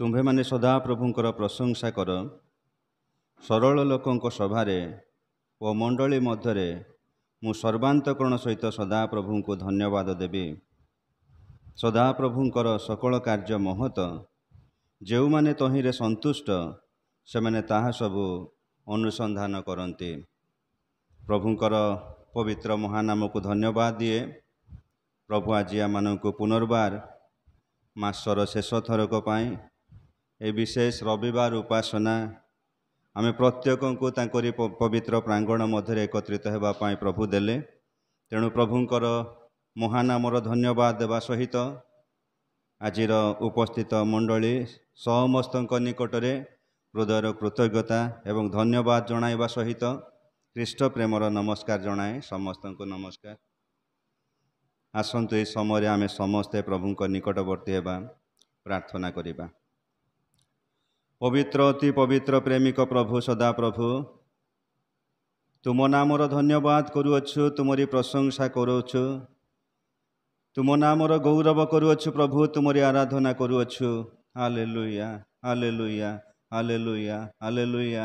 ତୁମ୍ଭେମାନେ ସଦା ପ୍ରଭୁଙ୍କର ପ୍ରଶଂସା କର। ସରଳ ଲୋକଙ୍କ ସଭାରେ ଓ ମଣ୍ଡଳୀ ମଧ୍ୟରେ ମୁଁ ସର୍ବାନ୍ତକରଣ ସହିତ ସଦାପ୍ରଭୁଙ୍କୁ ଧନ୍ୟବାଦ ଦେବି। ସଦାପ୍ରଭୁଙ୍କର ସକଳ କାର୍ଯ୍ୟ ମହତ, ଯେଉଁମାନେ ତହିଁରେ ସନ୍ତୁଷ୍ଟ ସେମାନେ ତାହା ସବୁ ଅନୁସନ୍ଧାନ କରନ୍ତି। ପ୍ରଭୁଙ୍କର ପବିତ୍ର ମହାନାମକୁ ଧନ୍ୟବାଦ ଦିଏ। ପ୍ରଭୁ ଆଜି ଆମମାନଙ୍କୁ ପୁନର୍ବାର ମାସର ଶେଷ ଥରକ ପାଇଁ ଏ ବିଶେଷ ରବିବାର ଉପାସନା ଆମେ ପ୍ରତ୍ୟେକଙ୍କୁ ତାଙ୍କରି ପବିତ୍ର ପ୍ରାଙ୍ଗଣ ମଧ୍ୟରେ ଏକତ୍ରିତ ହେବା ପାଇଁ ପ୍ରଭୁ ଦେଲେ। ତେଣୁ ପ୍ରଭୁଙ୍କର ମହାନାମର ଧନ୍ୟବାଦ ଦେବା ସହିତ ଆଜିର ଉପସ୍ଥିତ ମଣ୍ଡଳୀ ସମସ୍ତଙ୍କ ନିକଟରେ ହୃଦୟର କୃତଜ୍ଞତା ଏବଂ ଧନ୍ୟବାଦ ଜଣାଇବା ସହିତ ଖ୍ରୀଷ୍ଟ ପ୍ରେମର ନମସ୍କାର ଜଣାଏ। ସମସ୍ତଙ୍କୁ ନମସ୍କାର। ଆସନ୍ତୁ ଏହି ସମୟରେ ଆମେ ସମସ୍ତେ ପ୍ରଭୁଙ୍କ ନିକଟବର୍ତ୍ତୀ ହେବା, ପ୍ରାର୍ଥନା କରିବା। ପବିତ୍ର ଅତି ପବିତ୍ର ପ୍ରେମିକ ପ୍ରଭୁ ସଦାପ୍ରଭୁ, ତୁମ ନାମର ଧନ୍ୟବାଦ କରୁଅଛୁ, ତୁମରି ପ୍ରଶଂସା କରୁଅଛୁ, ତୁମ ନାମର ଗୌରବ କରୁଅଛୁ ପ୍ରଭୁ, ତୁମରି ଆରାଧନା କରୁଅଛୁ। Hallelujah, hallelujah, hallelujah, hallelujah.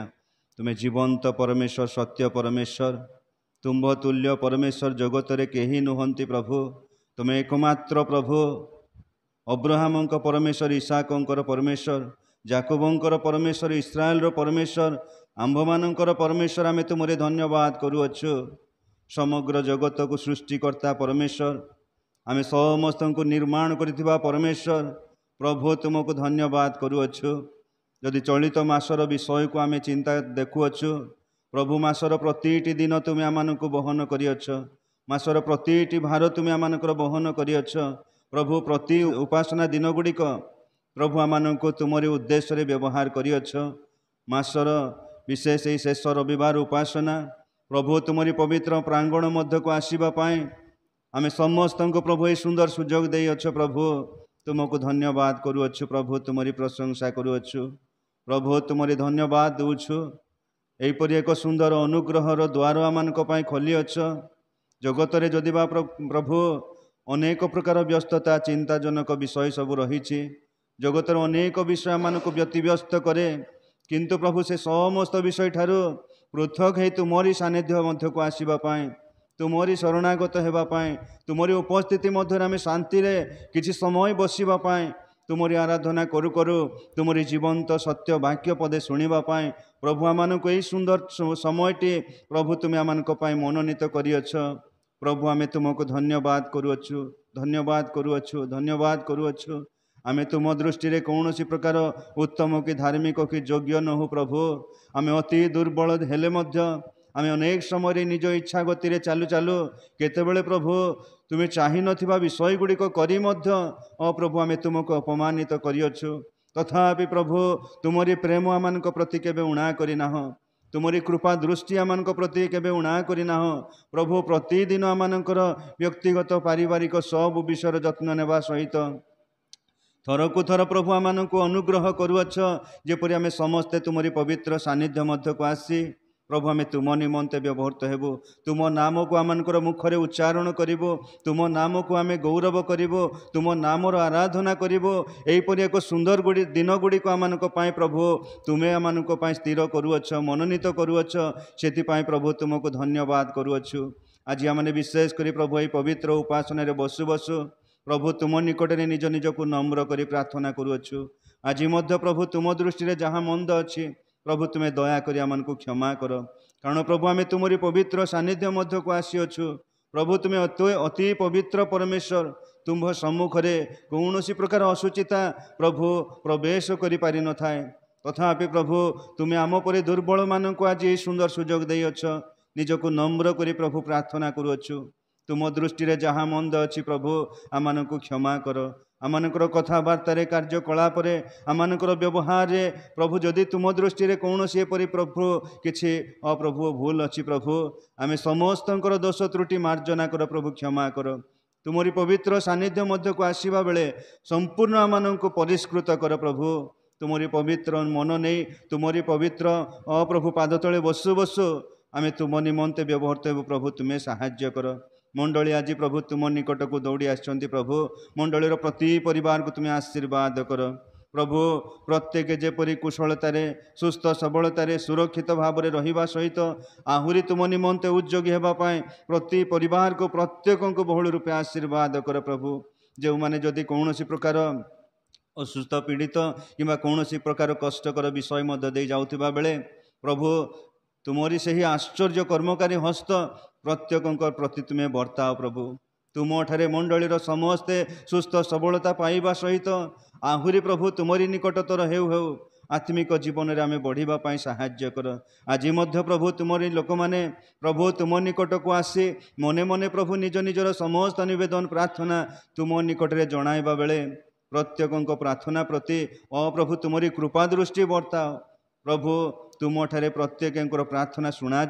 ତୁମେ ଜୀବନ୍ତ ପରମେଶ୍ୱର, ସତ୍ୟ ପରମେଶ୍ୱର, ତୁମ୍ଭ ତୁଲ୍ୟ ପରମେଶ୍ୱର ଜଗତରେ କେହି ନୁହନ୍ତି ପ୍ରଭୁ। ତୁମେ ଏକମାତ୍ର ପ୍ରଭୁ, ଅବ୍ରାହମଙ୍କ ପରମେଶ୍ୱର, ଇସାକଙ୍କର ପରମେଶ୍ୱର, ଯାକୋବଙ୍କର ପରମେଶ୍ୱର, ଇସ୍ରାଏଲର ପରମେଶ୍ୱର, ଆମ୍ଭମାନଙ୍କର ପରମେଶ୍ୱର। ଆମେ ତୁମରେ ଧନ୍ୟବାଦ କରୁଅଛୁ। ସମଗ୍ର ଜଗତକୁ ସୃଷ୍ଟିକର୍ତ୍ତା ପରମେଶ୍ୱର, ଆମେ ସମସ୍ତଙ୍କୁ ନିର୍ମାଣ କରିଥିବା ପରମେଶ୍ୱର ପ୍ରଭୁ, ତୁମକୁ ଧନ୍ୟବାଦ କରୁଅଛୁ। ଯଦି ଚଳିତ ମାସର ବିଷୟକୁ ଆମେ ଚିନ୍ତା ଦେଖୁଅଛୁ ପ୍ରଭୁ, ମାସର ପ୍ରତିଟି ଦିନ ତୁମେ ଆମମାନଙ୍କୁ ବହନ କରିଅଛ। ମାସର ପ୍ରତିଟି ଭାର ତୁମେ ଆମମାନଙ୍କର ବହନ କରିଅଛ ପ୍ରଭୁ। ପ୍ରତି ଉପାସନା ଦିନ ଗୁଡ଼ିକ ପ୍ରଭୁ ଆମମାନଙ୍କୁ ତୁମରି ଉଦ୍ଦେଶ୍ୟରେ ବ୍ୟବହାର କରିଅଛ। ମାସର ବିଶେଷ ଏହି ଶେଷ ରବିବାର ଉପାସନା ପ୍ରଭୁ, ତୁମରି ପବିତ୍ର ପ୍ରାଙ୍ଗଣ ମଧ୍ୟକୁ ଆସିବା ପାଇଁ ଆମେ ସମସ୍ତଙ୍କୁ ପ୍ରଭୁ ଏହି ସୁନ୍ଦର ସୁଯୋଗ ଦେଇଅଛ ପ୍ରଭୁ। ତୁମକୁ ଧନ୍ୟବାଦ କରୁଅଛୁ ପ୍ରଭୁ, ତୁମରି ପ୍ରଶଂସା କରୁଅଛୁ ପ୍ରଭୁ, ତୁମରି ଧନ୍ୟବାଦ ଦେଉଛୁ। ଏହିପରି ଏକ ସୁନ୍ଦର ଅନୁଗ୍ରହର ଦ୍ୱାର ଆମମାନଙ୍କ ପାଇଁ ଖୋଲିଅଛ। ଜଗତରେ ଯଦି ବା ପ୍ରଭୁ ଅନେକ ପ୍ରକାର ବ୍ୟସ୍ତତା, ଚିନ୍ତାଜନକ ବିଷୟ ସବୁ ରହିଛି, ଜଗତର ଅନେକ ବିଷୟ ଆମମାନଙ୍କୁ ବ୍ୟତିବ୍ୟସ୍ତ କରେ, କିନ୍ତୁ ପ୍ରଭୁ ସେ ସମସ୍ତ ବିଷୟ ଠାରୁ ପୃଥକ ହେଇ ତୁମରି ସାନ୍ନିଧ୍ୟ ମଧ୍ୟକୁ ଆସିବା ପାଇଁ, ତୁମରି ଶରଣାଗତ ହେବା ପାଇଁ, ତୁମରି ଉପସ୍ଥିତି ମଧ୍ୟରେ ଆମେ ଶାନ୍ତିରେ କିଛି ସମୟ ବସିବା ପାଇଁ, ତୁମରି ଆରାଧନା କରୁ କରୁ ତୁମରି ଜୀବନ୍ତ ସତ୍ୟ ବାକ୍ୟ ପଦେ ଶୁଣିବା ପାଇଁ ପ୍ରଭୁ ଆମମାନଙ୍କୁ ଏହି ସୁନ୍ଦର ସମୟଟି ପ୍ରଭୁ ତୁମେ ଆମମାନଙ୍କ ପାଇଁ ମନୋନୀତ କରିଅଛ। ପ୍ରଭୁ ଆମେ ତୁମକୁ ଧନ୍ୟବାଦ କରୁଅଛୁ, ଧନ୍ୟବାଦ କରୁଅଛୁ, ଧନ୍ୟବାଦ କରୁଅଛୁ। ଆମେ ତୁମ ଦୃଷ୍ଟିରେ କୌଣସି ପ୍ରକାର ଉତ୍ତମ କି ଧାର୍ମିକ କି ଯୋଗ୍ୟ ନୋହୁ ପ୍ରଭୁ। ଆମେ ଅତି ଦୁର୍ବଳ ହେଲେ ମଧ୍ୟ ଆମେ ଅନେକ ସମୟରେ ନିଜ ଇଚ୍ଛା ଗତିରେ ଚାଲୁ ଚାଲୁ କେତେବେଳେ ପ୍ରଭୁ ତୁମେ ଚାହିଁନଥିବା ବିଷୟ ଗୁଡ଼ିକ କରି ମଧ୍ୟ ପ୍ରଭୁ ଆମେ ତୁମକୁ ଅପମାନିତ କରିଅଛୁ। ତଥାପି ପ୍ରଭୁ ତୁମରି ପ୍ରେମ ଆମମାନଙ୍କ ପ୍ରତି କେବେ ଉଣା କରିନାହଁ, ତୁମରି କୃପା ଦୃଷ୍ଟି ଆମମାନଙ୍କ ପ୍ରତି କେବେ ଉଣା କରିନାହଁ ପ୍ରଭୁ। ପ୍ରତିଦିନ ଆମମାନଙ୍କର ବ୍ୟକ୍ତିଗତ ପାରିବାରିକ ସବୁ ବିଷୟର ଯତ୍ନ ନେବା ସହିତ ଥରକୁ ଥର ପ୍ରଭୁ ଆମମାନଙ୍କୁ ଅନୁଗ୍ରହ କରୁଅଛ, ଯେପରି ଆମେ ସମସ୍ତେ ତୁମରି ପବିତ୍ର ସାନ୍ନିଧ୍ୟ ମଧ୍ୟକୁ ଆସି ପ୍ରଭୁ ଆମେ ତୁମ ନିମନ୍ତେ ବ୍ୟବହୃତ ହେବୁ। ତୁମ ନାମକୁ ଆମମାନଙ୍କର ମୁଖରେ ଉଚ୍ଚାରଣ କରିବୁ, ତୁମ ନାମକୁ ଆମେ ଗୌରବ କରିବୁ, ତୁମ ନାମର ଆରାଧନା କରିବୁ। ଏହିପରି ଏକ ସୁନ୍ଦର ଦିନ ଗୁଡ଼ିକ ଆମମାନଙ୍କ ପାଇଁ ପ୍ରଭୁ ତୁମେ ଆମମାନଙ୍କ ପାଇଁ ସ୍ଥିର କରୁଅଛ, ମନୋନୀତ କରୁଅଛ। ସେଥିପାଇଁ ପ୍ରଭୁ ତୁମକୁ ଧନ୍ୟବାଦ କରୁଅଛୁ। ଆଜି ଆମେ ବିଶେଷ କରି ପ୍ରଭୁ ଏହି ପବିତ୍ର ଉପାସନାରେ ବସୁ ବସୁ ପ୍ରଭୁ ତୁମ ନିକଟରେ ନିଜ ନିଜକୁ ନମ୍ର କରି ପ୍ରାର୍ଥନା କରୁଅଛୁ। ଆଜି ମଧ୍ୟ ପ୍ରଭୁ ତୁମ ଦୃଷ୍ଟିରେ ଯାହା ମନ୍ଦ ଅଛି ପ୍ରଭୁ ତୁମେ ଦୟାକରି ଆମମାନଙ୍କୁ କ୍ଷମା କର, କାରଣ ପ୍ରଭୁ ଆମେ ତୁମରି ପବିତ୍ର ସାନ୍ନିଧ୍ୟ ମଧ୍ୟକୁ ଆସିଅଛୁ। ପ୍ରଭୁ ତୁମେ ଅତି ପବିତ୍ର ପରମେଶ୍ୱର, ତୁମ୍ଭ ସମ୍ମୁଖରେ କୌଣସି ପ୍ରକାର ଅସୁଚିତା ପ୍ରଭୁ ପ୍ରବେଶ କରିପାରିନଥାଏ। ତଥାପି ପ୍ରଭୁ ତୁମେ ଆମ ପରି ଦୁର୍ବଳମାନଙ୍କୁ ଆଜି ଏହି ସୁନ୍ଦର ସୁଯୋଗ ଦେଇଅଛ। ନିଜକୁ ନମ୍ର କରି ପ୍ରଭୁ ପ୍ରାର୍ଥନା କରୁଅଛୁ। ତୁମ ଦୃଷ୍ଟିରେ ଯାହା ମନ୍ଦ ଅଛି ପ୍ରଭୁ ଆମମାନଙ୍କୁ କ୍ଷମା କର। ଆମମାନଙ୍କର କଥାବାର୍ତ୍ତାରେ, କାର୍ଯ୍ୟକଳାପରେ, ଆମମାନଙ୍କର ବ୍ୟବହାରରେ ପ୍ରଭୁ ଯଦି ତୁମ ଦୃଷ୍ଟିରେ କୌଣସି ଏପରି ପ୍ରଭୁ କିଛି ପ୍ରଭୁ ଭୁଲ ଅଛି ପ୍ରଭୁ, ଆମେ ସମସ୍ତଙ୍କର ଦୋଷ ତ୍ରୁଟି ମାର୍ଜନା କର ପ୍ରଭୁ, କ୍ଷମା କର। ତୁମରି ପବିତ୍ର ସାନ୍ନିଧ୍ୟ ମଧ୍ୟକୁ ଆସିବା ବେଳେ ସମ୍ପୂର୍ଣ୍ଣ ଆମମାନଙ୍କୁ ପରିଷ୍କୃତ କର ପ୍ରଭୁ। ତୁମରି ପବିତ୍ର ମନ ନେଇ ତୁମରି ପବିତ୍ର ପ୍ରଭୁ ପାଦ ତଳେ ବସୁ ବସୁ ଆମେ ତୁମ ନିମନ୍ତେ ବ୍ୟବହୃତ ହେବୁ ପ୍ରଭୁ, ତୁମେ ସାହାଯ୍ୟ କର। ମଣ୍ଡଳୀ ଆଜି ପ୍ରଭୁ ତୁମ ନିକଟକୁ ଦୌଡ଼ି ଆସିଛନ୍ତି ପ୍ରଭୁ। ମଣ୍ଡଳୀର ପ୍ରତି ପରିବାରକୁ ତୁମେ ଆଶୀର୍ବାଦ କର प्रभु प्रत्येक जेपरी कुशलतार सुस्थ सबलतार सुरक्षित भाव में रहिबा सहित आहुरी तुम निमंते उद्योगी होगापाई प्रति परिवार को प्रत्येक को बहुल रूपे आशीर्वाद कर प्रभु जो मैंने जदि कौन प्रकार असुस्थ पीड़ित किंवा कौन प्रकार कष्टकर विषय मध्य दे जाउथिबा बेले प्रभु तुमरी से ही आश्चर्य कर्मकारी हस्त प्रत्येक प्रति तुम्हें बर्ताओ प्रभु तुम ठारे मंडलीर समस्ते सुस्थ सबलता पाइबा सहित आहुरी प्रभु तुमरी निकटतर हेउ हेउ आत्मिक जीवन में आम बढ़ापी साहाय्य कर आज मध्य प्रभु तुमरी लोक मैंने प्रभु तुम निकट को आसी मने मने प्रभु निज निजर समस्त निवेदन प्रार्थना तुम निकट में जणाइबा बेले प्रत्येक प्रार्थना प्रति प्रभु तुमरी कृपा दृष्टि बर्ताओ प्रभु तुम ठारे प्रत्येक प्रार्थना शुणा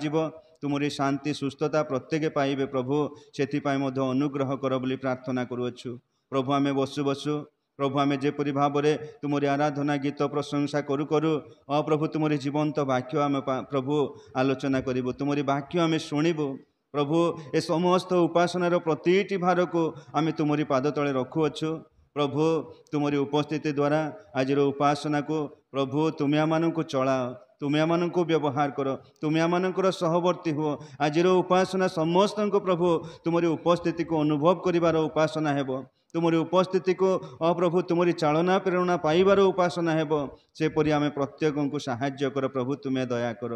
तुमरी शांति सुस्थता प्रत्येक पाइबे प्रभु से अनुग्रह कर बोली प्रार्थना करुअछु प्रभु आमे बसु बसु प्रभु आमे जेपरि भाव में तुमरी आराधना गीत प्रशंसा करू करू प्रभु तुमरी जीवंत वाक्य आम प्रभु आलोचना करूँ तुमरी वाक्य आम शुणु प्रभु ए समस्त उपासनार प्रतिटी भार को आम तुमरी पाद तले रखुअछु प्रभु तुमरी उपस्थिति द्वारा आज उपासना को प्रभु तुम्हें आमको चलाओ तुम्हें आमको व्यवहार कर तुम्हें आमकर सहवर्ती हो आज उपासना समस्त को प्रभु तुमरी उपस्थिति को अनुभव करिवार उपासना हेब तुमरी उपस्थिति को प्रभु तुमरी चालना प्रेरणा पाइबार उपासना हेब सेपरि आमे प्रत्येक को साहाय्य कर प्रभु तुम्हें दया कर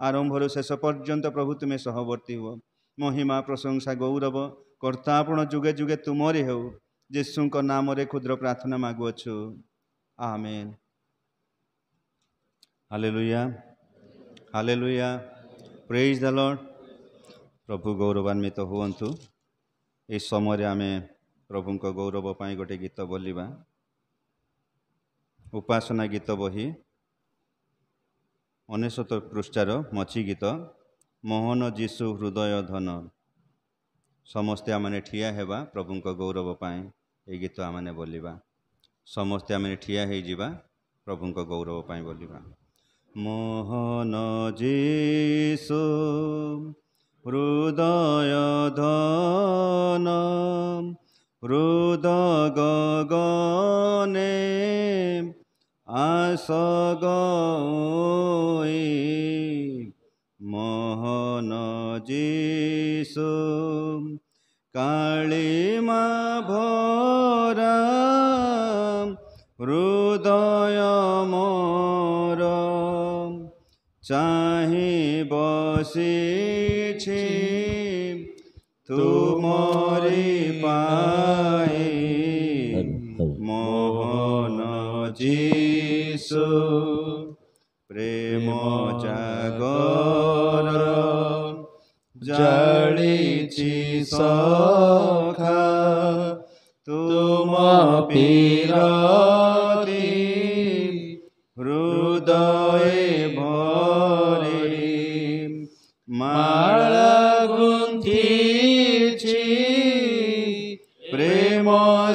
आरंभर शेष पर्यंत प्रभु तुम्हें सहवर्ती हो महिमा प्रशंसा गौरव कर्तापण जुगे जुगे तुमरी हो यीशुଙ୍କ नामरे क्षुद्र प्रार्थना मागुअछु amen. Hallelujah hallelujah praise the Lord. प्रभु गौरवान्वित हुअन्तु। ए समय आमे प्रभुଙ୍କ गौरव पाई गोटे गीत बोलिबा। उपासना गीत बही 69 पृष्ठार मची गीत मोहन जीशु हृदय धन। समस्ते आमने ठिया हेबा प्रभुଙ୍କ गौरव पाई ए गीत आमने बोलिबा। समस्ते आमने ठिया हे जिबा प्रभुଙ୍କ गौरव पाई बोलिबा। मोहन जीशु हृदय धन हृदय गगने आस गई मोहन जीशु कालिमा भरा हृदय मोर चाहि बसिछि तुमरी पाई मोहन जीशु प्रेम जागर जालिछि सखा तुम पीरति हृदय भरि माला गुंथिछि प्रेम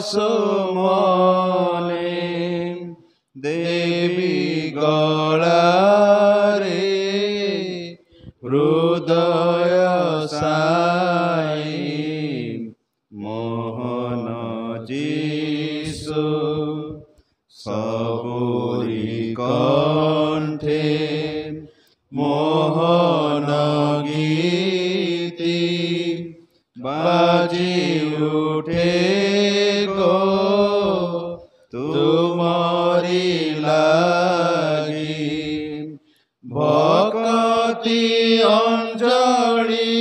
सुमने देवी गलारे हृदय साई मोहन जीशु सबुरी कंठे मोहन गीति बाजी उठे को तुमरी लागी भक्ति अंजलि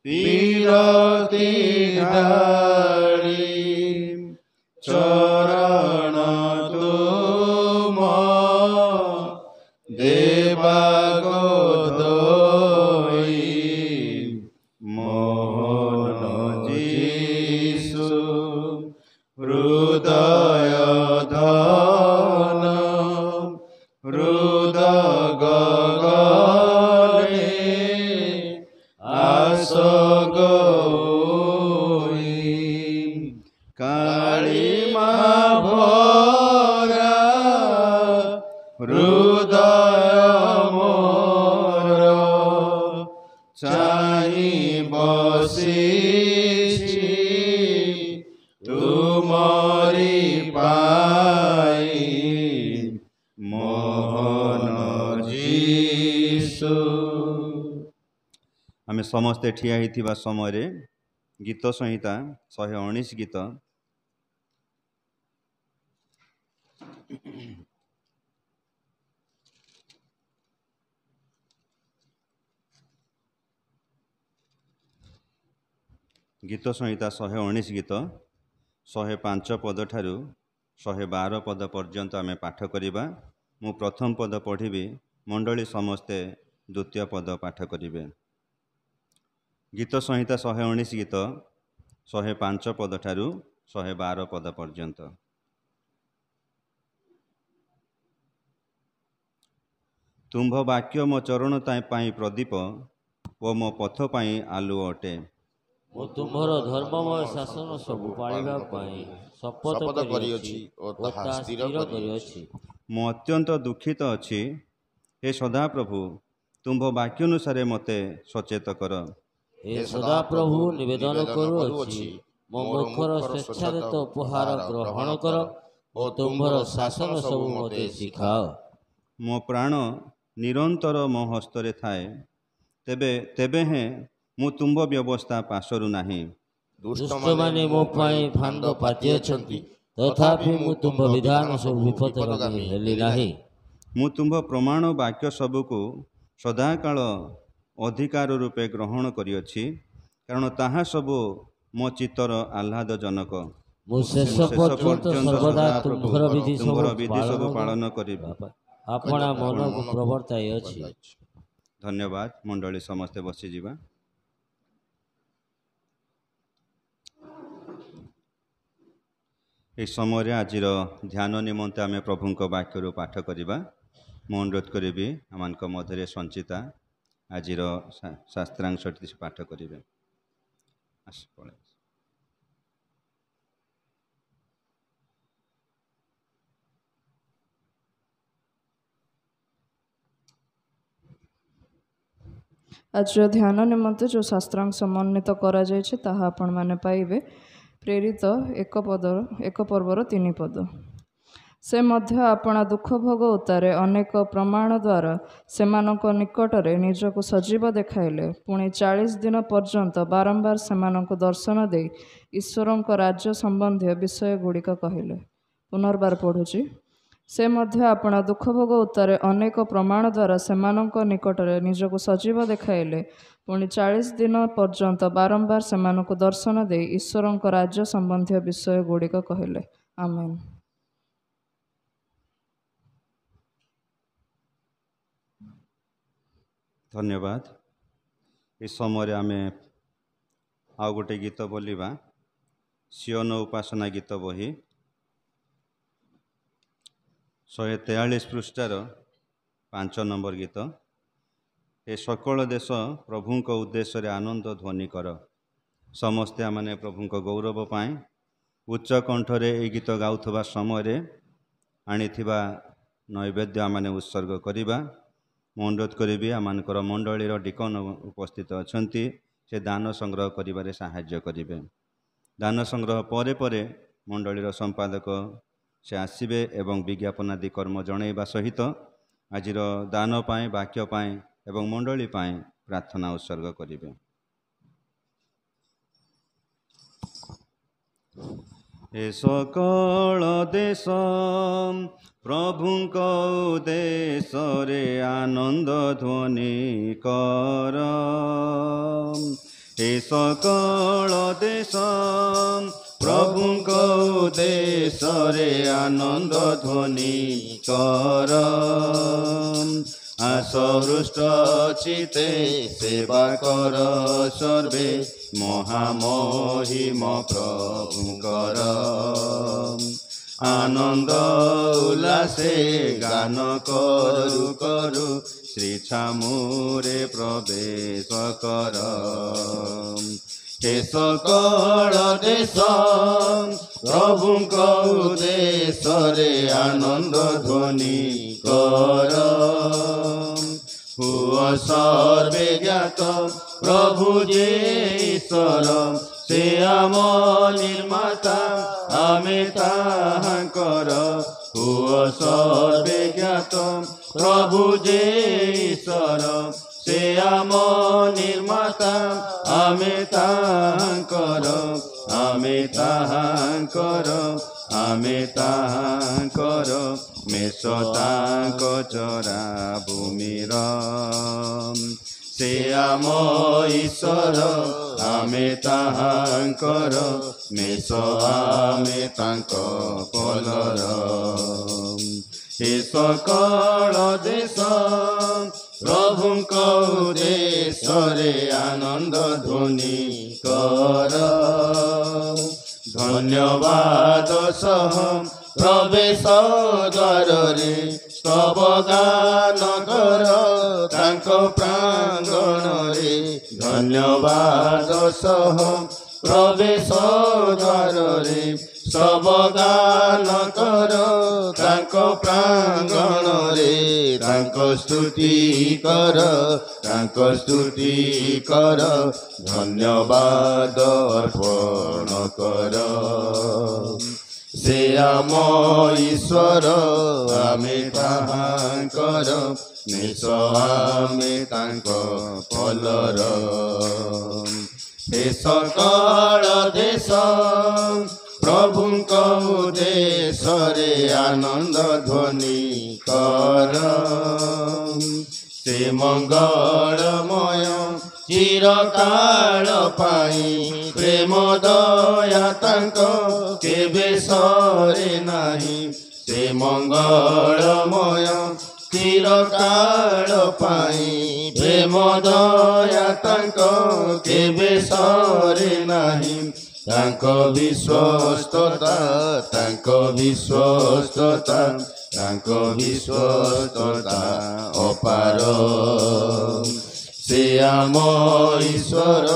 पीरति ढाली चरण तुम देवा गोदोई मोहन जीशु हृदय धन हृदय गगने आस गई कालिमा भरा हृदय मोर चाहि बसिछि तुमरी पाई आमे समस्ते ठिया होइथिबा समय गीत संहिता 119 गीत गीत संहिता 119 गीत 105 पद ठारू 112 पद पर्यंत आमे पाठ करिबा। मु प्रथम पद पढ़िबी, मंडली समस्ते द्वितीय पद पाठ करिबे। गीत संहिता 119 गीत 105 पद ठारू 112 पद पर्यंत। तुम्भ वाक्य मो चरण पाई प्रदीप ओ मो पथ पाई आलुओ अटे। मो तुम्हर धर्ममय शासन सबु पाळिबा पाई शपथ करिअछि ओ ताहा स्थिर करिअछि। मो अत्यंत दुखित अछि, हे सदा प्रभु तुम्भ वाक्यानुसारे मते सचेत कर। हे सदा प्रभु निवेदन करुअछि, मो मुखर स्वेच्छादेत उपहार ग्रहण कर ओ तुम्भर शासन सबु मते शिखाओ। मो प्राण निरंतर मो हस्तरे थाए, तेबे हे मु तुम्भ व्यवस्था पाशरु नाही। दुष्ट माने मो पाई फांद पातिअछंती, तथापि मु तुम्भ विधान सब विपदगामी हेली नाही। मु तुम्भ प्रमाण वाक्य सबुको सदाकाल अधिकार रूपे ग्रहण करिअछि, कारण ताहा सबु मो चित्तर आह्लादजनक। मु शेष पर्यंत सर्वदा तुम्भर विधि सब पालन करिबा आपणा मन को प्रवर्ताई अछि। धन्यवाद। मंडली समस्ते बसी जीवा। इस समय आज ध्यान निमंते आम प्रभु वाक्य पाठ करिबा। मु अनुरोध करी आम मध्य संचिता आज शास्त्रांश पाठ करेंगे। आज ध्यान निमंते जो शास्त्रांश समन्वित करा जायछि ताहा आपण माने पाइबे। प्रेरित एक पर्वर 3 पद। से मध्य आपणा दुख भोग उतारे अनेक प्रमाण द्वारा सेमानक निकटरे निजको सजीव देखाइले। पुणी 40 दिन पर्यंत बारंबार सेमानक दर्शन दे ईश्वरक राज्य संबंधी विषय गुड़िक कहिले। पुनर्बार पढ़ुची। से मध्य आपणा दुख भोग उतारे अनेक प्रमाण द्वारा सेमानक निकटरे निजको सजीव देखाइले। पुणी 40 दिन पर्यंत बारंबार सेमानक दर्शन दे ईश्वरक राज्य संबंधी विषय गुड़िक कहिले। आमेन। धन्यवाद। इस समय आम आउ गोटे गीत बोलिबा। सियोन उपासना गीत बही 143 पृष्ठार 5 नंबर गीत। ए सकल देश प्रभुंक उद्देश्य आनंद ध्वनि कर। समस्ते आमने प्रभुंक गौरव पाए उच्च कंठरे ए गीत गाउथबा समय आनिथिबा नैवेद्य आमने उत्सर्ग करिबा। मु अनुरोध करी आमर मंडलीर डिकन उपस्थित अछंती, से दान संग्रह करिबारे साहाय्य करिवे। दान संग्रह परे परे मंडलीर संपादक से आसिबे एवं विज्ञापन आदि कर्म जणैबा सहित आजिर दान पाए वाक्य पाए एवं मंडली पाए प्रार्थना उत्सर्ग करिवे। ए सकल देश प्रभुंक उद्देश्य आनंद ध्वनि कर। ए सकल देश प्रभुंक उद्देश्य आनंद ध्वनि कर। आसरुष्ट चिते सेवा कर सर्वे महामहिम प्रभुंकर। आनंद उल्लासे गान करू करू श्री छामुरे प्रवेश कर। हे सकल देश प्रभुंक उद्देश्य आनंद ध्वनि कर। हुआ सर्वे ज्ञात प्रभु जे ईश्वर, से आम निर्माता आमे ताहांकर। हुआ सर्वे ज्ञात प्रभु जे ईश्वर, ସେ ଆମ ନିର୍ମାତା, ଆମେ ତାହାଙ୍କର, ଆମେ ତାହାଙ୍କର, ଆମେ ତାହାଙ୍କର, ମେଷ ତାଙ୍କ ଚରା ଭୂମିର। ସେ ଆମ ଈଶ୍ୱର, ଆମେ ତାହାଙ୍କର, ମେଷ ଆମେ ତାଙ୍କ ପଲର। ଏ ସକଳ ଦେଶ ପ୍ରଭୁଙ୍କ ଉଦ୍ଦେଶ୍ୟରେ ଆନନ୍ଦ ଧ୍ୱନି କର। ଧନ୍ୟବାଦ ସହ ପ୍ରବେଶ ଦ୍ୱାରରେ ସ୍ତବ ଗାନ କର ତାଙ୍କ ପ୍ରାଙ୍ଗଣରେ। ଧନ୍ୟବାଦ ସହ ପ୍ରବେଶ ଦ୍ୱାରରେ ସ୍ତବ ଗାନ କର ତାଙ୍କ ପ୍ରାଙ୍ଗଣରେ। ତାଙ୍କ ସ୍ତୁତି କର, ତାଙ୍କ ସ୍ତୁତି କର, ଧନ୍ୟବାଦ ଅର୍ପଣ କର। ସେ ଆମ ଈଶ୍ୱର, ଆମେ ତାହାଙ୍କର, ମେଷ ଆମେ ତାଙ୍କ ପଲର। ଏ ସକଳ ଦେଶ ପ୍ରଭୁଙ୍କ ଉଦ୍ଦେଶ୍ୟରେ ଆନନ୍ଦ ଧ୍ୱନି କର। ସେ ମଙ୍ଗଳମୟ ଚିରକାଳ ପାଇଁ, ପ୍ରେମ ଦୟା ତାଙ୍କ କେବେ ସରେ ନାହିଁ। ସେ ମଙ୍ଗଳମୟ ଚିରକାଳ ପାଇଁ, ପ୍ରେମ ଦୟା ତାଙ୍କ କେବେ ସରେ ନାହିଁ। ତାଙ୍କ ବିଶ୍ୱସ୍ତତା, ତାଙ୍କ ବିଶ୍ୱସ୍ତତା, ତାଙ୍କ ବିଶ୍ୱସ୍ତତା ଅପାର। ସେ ଆମ ଈଶ୍ୱର,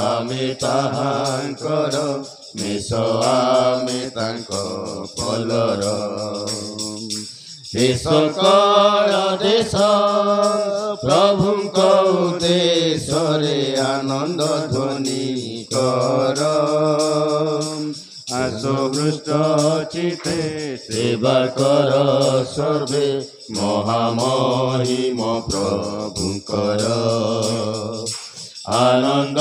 ଆମେ ତାହାଙ୍କର, ମେଷ ଆମେ ତାଙ୍କ ପଲର। ଏ ସକଳ ଦେଶ ପ୍ରଭୁଙ୍କ ଉଦ୍ଦେଶ୍ୟରେ ଆନନ୍ଦ ଧ୍ୱନି କର। ଆସ ହୃଷ୍ଟ ଚିତ୍ତେ ସେବା କର ସର୍ବେ, ମହାମହିମ ପ୍ରଭୁଙ୍କର। ଆନନ୍ଦ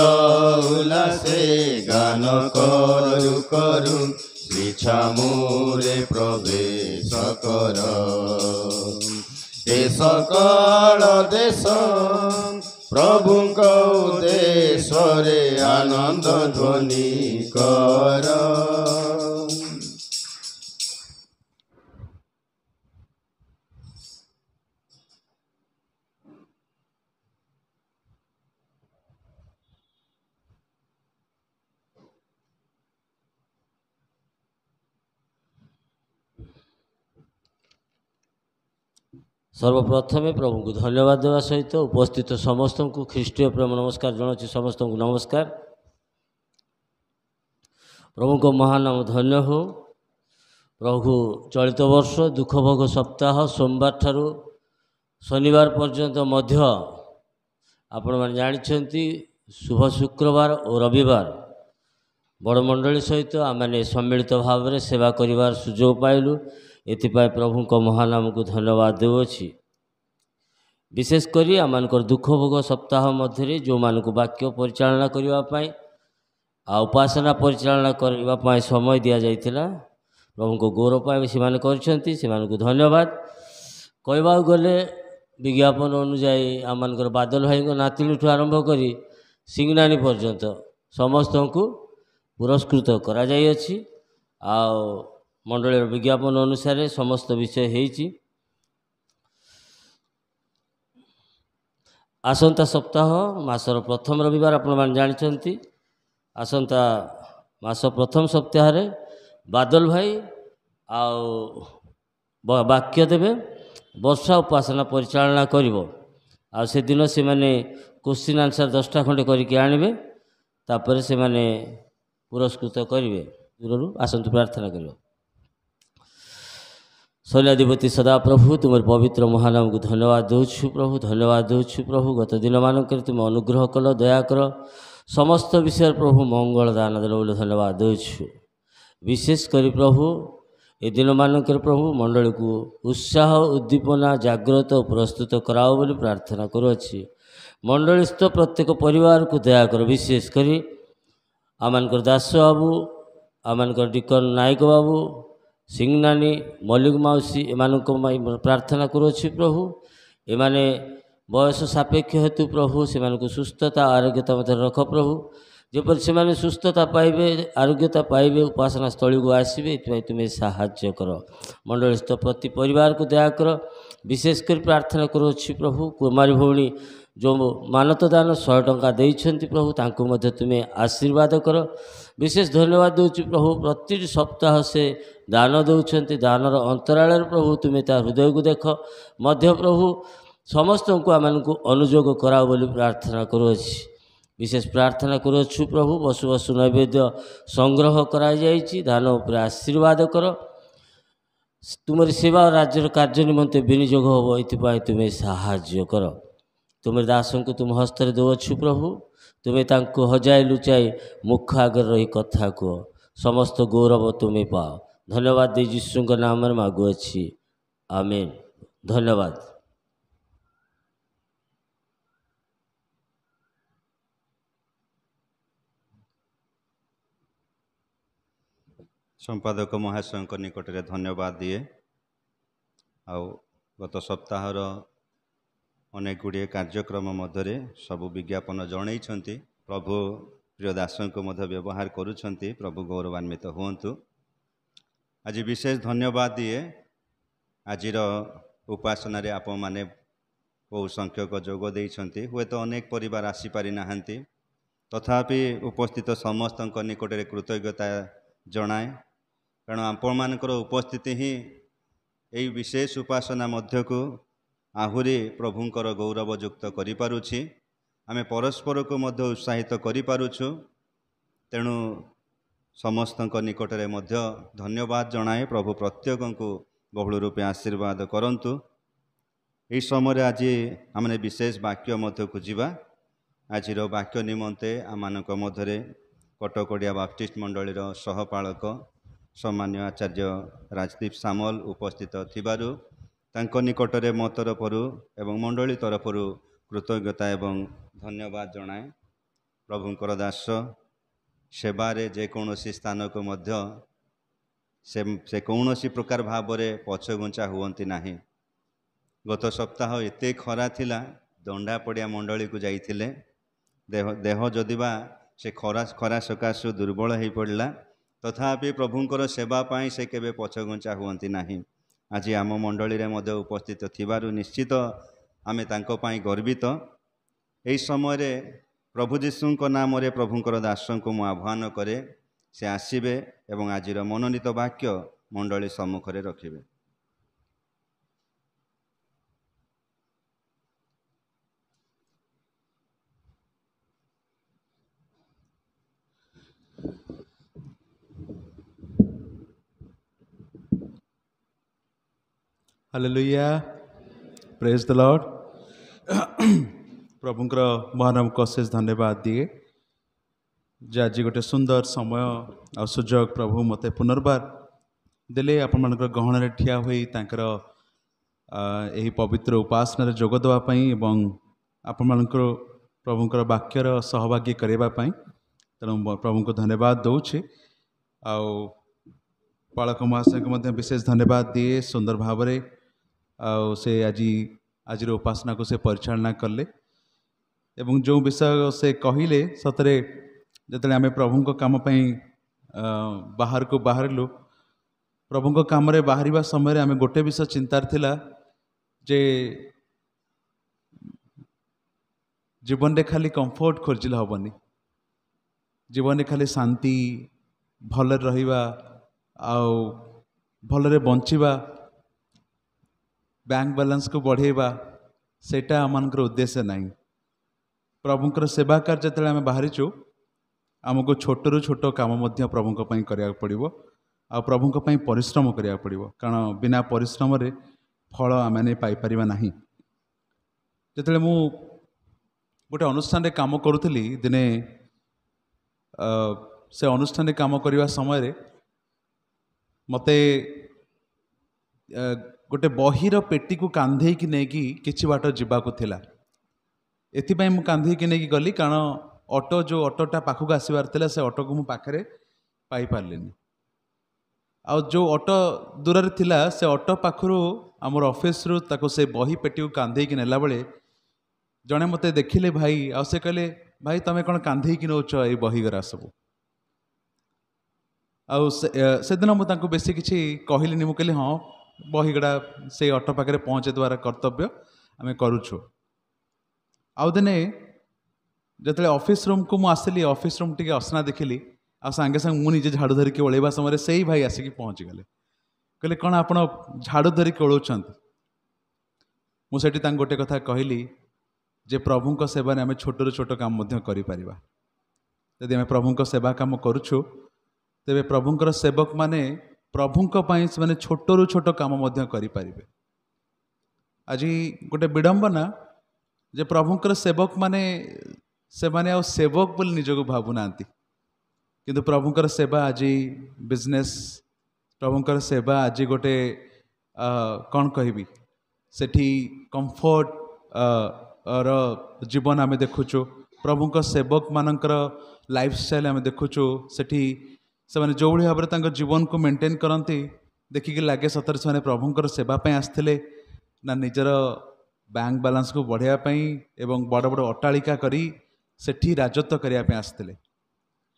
ଉଲ୍ଲାସେ ଗାନ କରୁ କରୁ, ଶ୍ରୀଛାମୁରେ ପ୍ରବେଶ କର। ଏ ସକଳ ଦେଶ ପ୍ରଭୁଙ୍କ ଉଦ୍ଦେଶ୍ୟରେ ଆନନ୍ଦ ଧ୍ୱନି କର। ସର୍ବପ୍ରଥମେ ପ୍ରଭୁଙ୍କୁ ଧନ୍ୟବାଦ ଦେବା ସହିତ ଉପସ୍ଥିତ ସମସ୍ତଙ୍କୁ ଖ୍ରୀଷ୍ଟୀୟ ପ୍ରେମ ନମସ୍କାର ଜଣାଉଛି। ସମସ୍ତଙ୍କୁ ନମସ୍କାର। ପ୍ରଭୁଙ୍କ ମହାନାମ ଧନ୍ୟ ହେଉ। ପ୍ରଭୁ ଚଳିତ ବର୍ଷ ଦୁଃଖ ଭୋଗ ସପ୍ତାହ ସୋମବାର ଠାରୁ ଶନିବାର ପର୍ଯ୍ୟନ୍ତ ମଧ୍ୟ ଆପଣମାନେ ଜାଣିଛନ୍ତି ଶୁଭ ଶୁକ୍ରବାର ଓ ରବିବାର ବଡ଼ ମଣ୍ଡଳୀ ସହିତ ଆମମାନେ ସମ୍ମିଳିତ ଭାବରେ ସେବା କରିବାର ସୁଯୋଗ ପାଇଲୁ। ଏଥିପାଇଁ ପ୍ରଭୁଙ୍କ ମହାନାମକୁ ଧନ୍ୟବାଦ ଦେଉଅଛି। ବିଶେଷ କରି ଆମମାନଙ୍କର ଦୁଃଖ ଭୋଗ ସପ୍ତାହ ମଧ୍ୟରେ ଯେଉଁମାନଙ୍କୁ ବାକ୍ୟ ପରିଚାଳନା କରିବା ପାଇଁ ଆଉ ଉପାସନା ପରିଚାଳନା କରିବା ପାଇଁ ସମୟ ଦିଆଯାଇଥିଲା, ପ୍ରଭୁଙ୍କ ଗୌରବ ପାଇଁ ସେମାନେ କରିଛନ୍ତି, ସେମାନଙ୍କୁ ଧନ୍ୟବାଦ। କହିବାକୁ ଗଲେ ବିଜ୍ଞାପନ ଅନୁଯାୟୀ ଆମମାନଙ୍କର ବାଦଲ ଭାଇଙ୍କ ନାତୁଣୀଠୁ ଆରମ୍ଭ କରି ସିଂନାନୀ ପର୍ଯ୍ୟନ୍ତ ସମସ୍ତଙ୍କୁ ପୁରସ୍କୃତ କରାଯାଇଅଛି। ଆଉ ମଣ୍ଡଳୀର ବିଜ୍ଞାପନ ଅନୁସାରେ ସମସ୍ତ ବିଷୟ ହେଇଛି। ଆସନ୍ତା ସପ୍ତାହ ମାସର ପ୍ରଥମ ରବିବାର ଆପଣମାନେ ଜାଣିଛନ୍ତି, ଆସନ୍ତା ମାସ ପ୍ରଥମ ସପ୍ତାହରେ ବାଦଲ ଭାଇ ଆଉ ବାକ୍ୟ ଦେବେ, ବର୍ଷା ଉପାସନା ପରିଚାଳନା କରିବ। ଆଉ ସେଦିନ ସେମାନେ କୋଶ୍ଚିନ୍ ଆନ୍ସର 10ଟା ଖଣ୍ଡେ କରିକି ଆଣିବେ, ତାପରେ ସେମାନେ ପୁରସ୍କୃତ କରିବେ। ଦୂରରୁ ଆସନ୍ତୁ ପ୍ରାର୍ଥନା କରିବା। ଶୈଳାଧିପତି ସଦାପ୍ରଭୁ ତୁମର ପବିତ୍ର ମହାନାମକୁ ଧନ୍ୟବାଦ ଦେଉଛୁ ପ୍ରଭୁ, ଧନ୍ୟବାଦ ଦେଉଛୁ ପ୍ରଭୁ। ଗତ ଦିନମାନଙ୍କରେ ତୁମେ ଅନୁଗ୍ରହ କଲ, ଦୟା କର, ସମସ୍ତ ବିଷୟରେ ପ୍ରଭୁ ମଙ୍ଗଳ ଦାନ ଦେଲ ବୋଲି ଧନ୍ୟବାଦ ଦେଉଛୁ। ବିଶେଷ କରି ପ୍ରଭୁ ଏ ଦିନମାନଙ୍କରେ ପ୍ରଭୁ ମଣ୍ଡଳୀକୁ ଉତ୍ସାହ, ଉଦ୍ଦୀପନା, ଜାଗ୍ରତ ଓ ପ୍ରସ୍ତୁତ କରାଅ ବୋଲି ପ୍ରାର୍ଥନା କରୁଅଛି। मंडलीस्थ प्रत्येक परिवार को दया कर विशेष करी आमनकर दास बाबू आमनकर डिकन नायक बाबू सिंह नानी मल्लिक माउसी एमानक प्रार्थना करुछि प्रभु एमाने बयस सापेक्ष हेतु प्रभु से सुस्थता आरोग्यता मध्य रख प्रभु जेपर से सुस्थता पाइबे आरोग्यता पाइबे उपासना स्थली को आसबे ये तुम्हें साहाय्य कर मंडलीस्थ प्रति परिवार को दया कर विशेष कर प्रार्थना करुछि प्रभु कुमारी भौणी जो मानत दान 100 टंका देइछन्ति प्रभु तांको मध्य तुम्हें आशीर्वाद कर विशेष धन्यवाद दूची प्रभु प्रति सप्ताह से दान दौरान दानर अंतराल प्रभु तुम्हें ता हृदय को देख मध्य प्रभु समस्त को आम अनुजोग कराओ बोली प्रार्थना करुछि विशेष प्रार्थना करुछु प्रभु बसु बसु नैवेद्य संग्रह करा जाइछि दान उपर आशीर्वाद कर तुमरी सेवा और राज्यर कार्य निमंते विनियोग हम ये तुम्हें साहाय्य कर तुम दासन को तुम हस्तर दौछु प्रभु तुम्हें तांको हजाई लुचाई मुख आगे रही कथा कह समस्त गौरव तुम्हें पाओ धन्यवाद दे यीशु नाम मागुअछि आमेन धन्यवाद। संपादक महाशय निकट में धन्यवाद दिए आउ गत सप्ताहर अनेक गुड़िए कार्यक्रम मध्य सबु विज्ञापन जन प्रभु प्रिय दासन को मध्य व्यवहार करुछंती प्रभु गौरवान्वित हुंतु। आज विशेष धन्यवाद दिए आजिर उपासना रे आप माने बहु संख्यक जोग देइछंती हुए तो अनेक परिवार आसी पारि नाहंती तथापि उपस्थित समस्त निकट में कृतज्ञता जनाए कारण आपण मानकर उपस्थिति ही यही विशेष उपासना मध्य को आहुरी प्रभुंकर गौरवयुक्त करिपारुछि आमे परस्पर को मध्य उत्साहित करिपारुछु तेणु समस्त निकट में मध्य धन्यवाद जनाए प्रभु प्रत्येक को बहुल रूपे आशीर्वाद करंतु। यही समय आज आमने विशेष वाक्य मध्य को जीवा आजिर वाक्य निमंते आमानक मध्य कटकड़िया बाप्टिस्ट मंडलीर सहपालक सम्मान्य आचार्य राजदीप सामल उपस्थित थिबारु तांको निकटरे मो तरफरु एवं मंडली तरफरु कृतज्ञता एवं धन्यवाद जनाए प्रभुंकर दास सेवारे जेकोसी स्थान को मध्य से कौनसी प्रकार भाव में पछघुंचा हुअंती नाही। गत सप्ताह एते खरा थिला दंडा पड़िया मंडली को जाइथिले देह जदिबा से खरा सकाशु दुर्बल हो पड़ला तथापि प्रभुंकर सेवा पाई से केबे पछघुंचा हुअंती नाही। आज आम मंडली रे मध्य उपस्थित थिबारु निश्चित आमे तांको पाई गर्वित। एही समय रे प्रभु जीशुंको नाम रे प्रभुंकर दासन को मु आह्वान करे से आसीबे एवं आजिर मनोनीत वाक्य मंडली सम्मुख रे रखिबे। Hallelujah praise the Lord. प्रभुंकर महानाम को अशेष धन्यवाद दिए जे आज गोटे सुंदर समय आ सुजोग प्रभु मते पुनर्बार देले आपण मानकर गहन ठिया होई तांकर एही पवित्र उपासना रे जोग देवा पई एवं आपण मानकर प्रभुंकर वाक्यर सहभागी करबा पई तेणु प्रभु को धन्यवाद दउछि। आ पालक महाशय को मध्य विशेष धन्यवाद दिए सुंदर भाव रे से आज उपासना को से परिचालना कले एवं जो विषय से कहले सतरे जिते आम प्रभु को काम बाहर को बाहरलु प्रभु को काम रे बाहरिबा समय आम गोटे विषय चिंतार थिला जे जीवन रे खाली कंफर्ट खोजिले हेबनी जीवन रे खाली शांति भल रहिबा आउ भलरे बंचिबा बैंक बैलेंस को बढ़ेबा सेटा आमनकर उद्देश्य नहीं। प्रभुंकर सेवा कार्य जते आम बाहरीचु आमको छोटरू छोट काम मध्य प्रभुंक पई करिया पड़िबो आ प्रभुंक पई परिश्रम करिया पड़िबो कारण बिना परिश्रम रे फल आम नहीं पाई परिबा नाही। जते मु गोटे अनुष्ठान रे काम करूथली दिने से अनुष्ठान रे काम करिवा समय रे मते गोटे बहिर पेटी को कांधे की नहीं कि किछि बाट जीवा को थिला एथिपाई मु कांधीकी नहीं गली कारण ऑटो जो ऑटोटा पाखक आसबार था से ऑटो को मु पाखे पाई पार्लिनी आ जो ऑटो दूर थिला से ऑटो पाखु आमर ऑफिस रु ताको से बही पेटी को कांधीकी नेला बेले जड़े मत देखिले भाई आ से कहले भाई तुम्हें कौन कांधीकी नौच ये बहीगरा सब से दिन मुझे बेसी किसी कहली मुझे कहली हाँ बहीगड़ा से ऑटो पाखे पहुँचे द्वारा कर्तव्य आम करुचु आउ दिने जो ऑफिस रूम को मुझे आसली ऑफिस रूम टी असना देखिली आ सांगे सांगे मुझे झाड़ू धरिकी ओल्वा समय से ही भाई आसिक पहुँची गले कहले कौन आप झाड़ू धरिकी ओलाउंट मुझे गोटे कथा कहली जे प्रभु सेवा आम छोट छोट काम करिपरिबा यदि आम प्रभु सेवा काम करुचु तेबे प्रभुंकर सेवक माने प्रभुंक पई से छोटरू छोट काम करिपारिबे। आज गोटे विडंबना जे प्रभुंकर सेवक माने से माने आ सेवक बोली निजको भावु नांती किंतु प्रभुंकर सेवा आज बिजनेस प्रभुंकर सेवा आज गोटे कौन कहबी सेठी कंफर्ट रो जीवन आम देखुचु प्रभुंक सेवक मानकर लाइफस्टाइल आम देखुचु सेठी से जो भाव में जीवन को मेंटेन करती देखिक लगे सतर से प्रभुंकर सेवाई आसते ना निजर बैंक बैलेंस को बढ़ावाई एवं बड़ बड़ अट्टालिका करी सेठी राजत्व करने आसते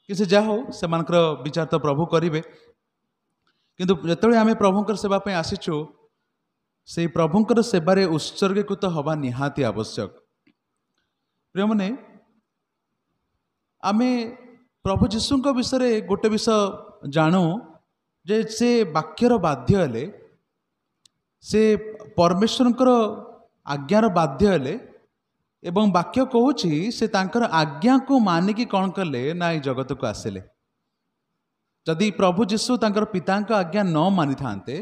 कि से जा हो से विचार तो प्रभु करेंगे किंतु जो आम प्रभुंकर सेवाई आसीचु से प्रभुंकर सेवारे उत्सर्गीकृत हवा निहाती आवश्यक। प्रिय माने आमे प्रभु जीशु विषय गोटे विषय जानू जे से वाक्यर बाध्य हेले से परमेश्वर आज्ञार बाध्य हेले एवं वाक्य कहूँ से तांकर आज्ञा को मानिकी कौन कले ना ये जगत को आसिले जदि प्रभु जीशु तांकर पिता आज्ञा न मानि थांते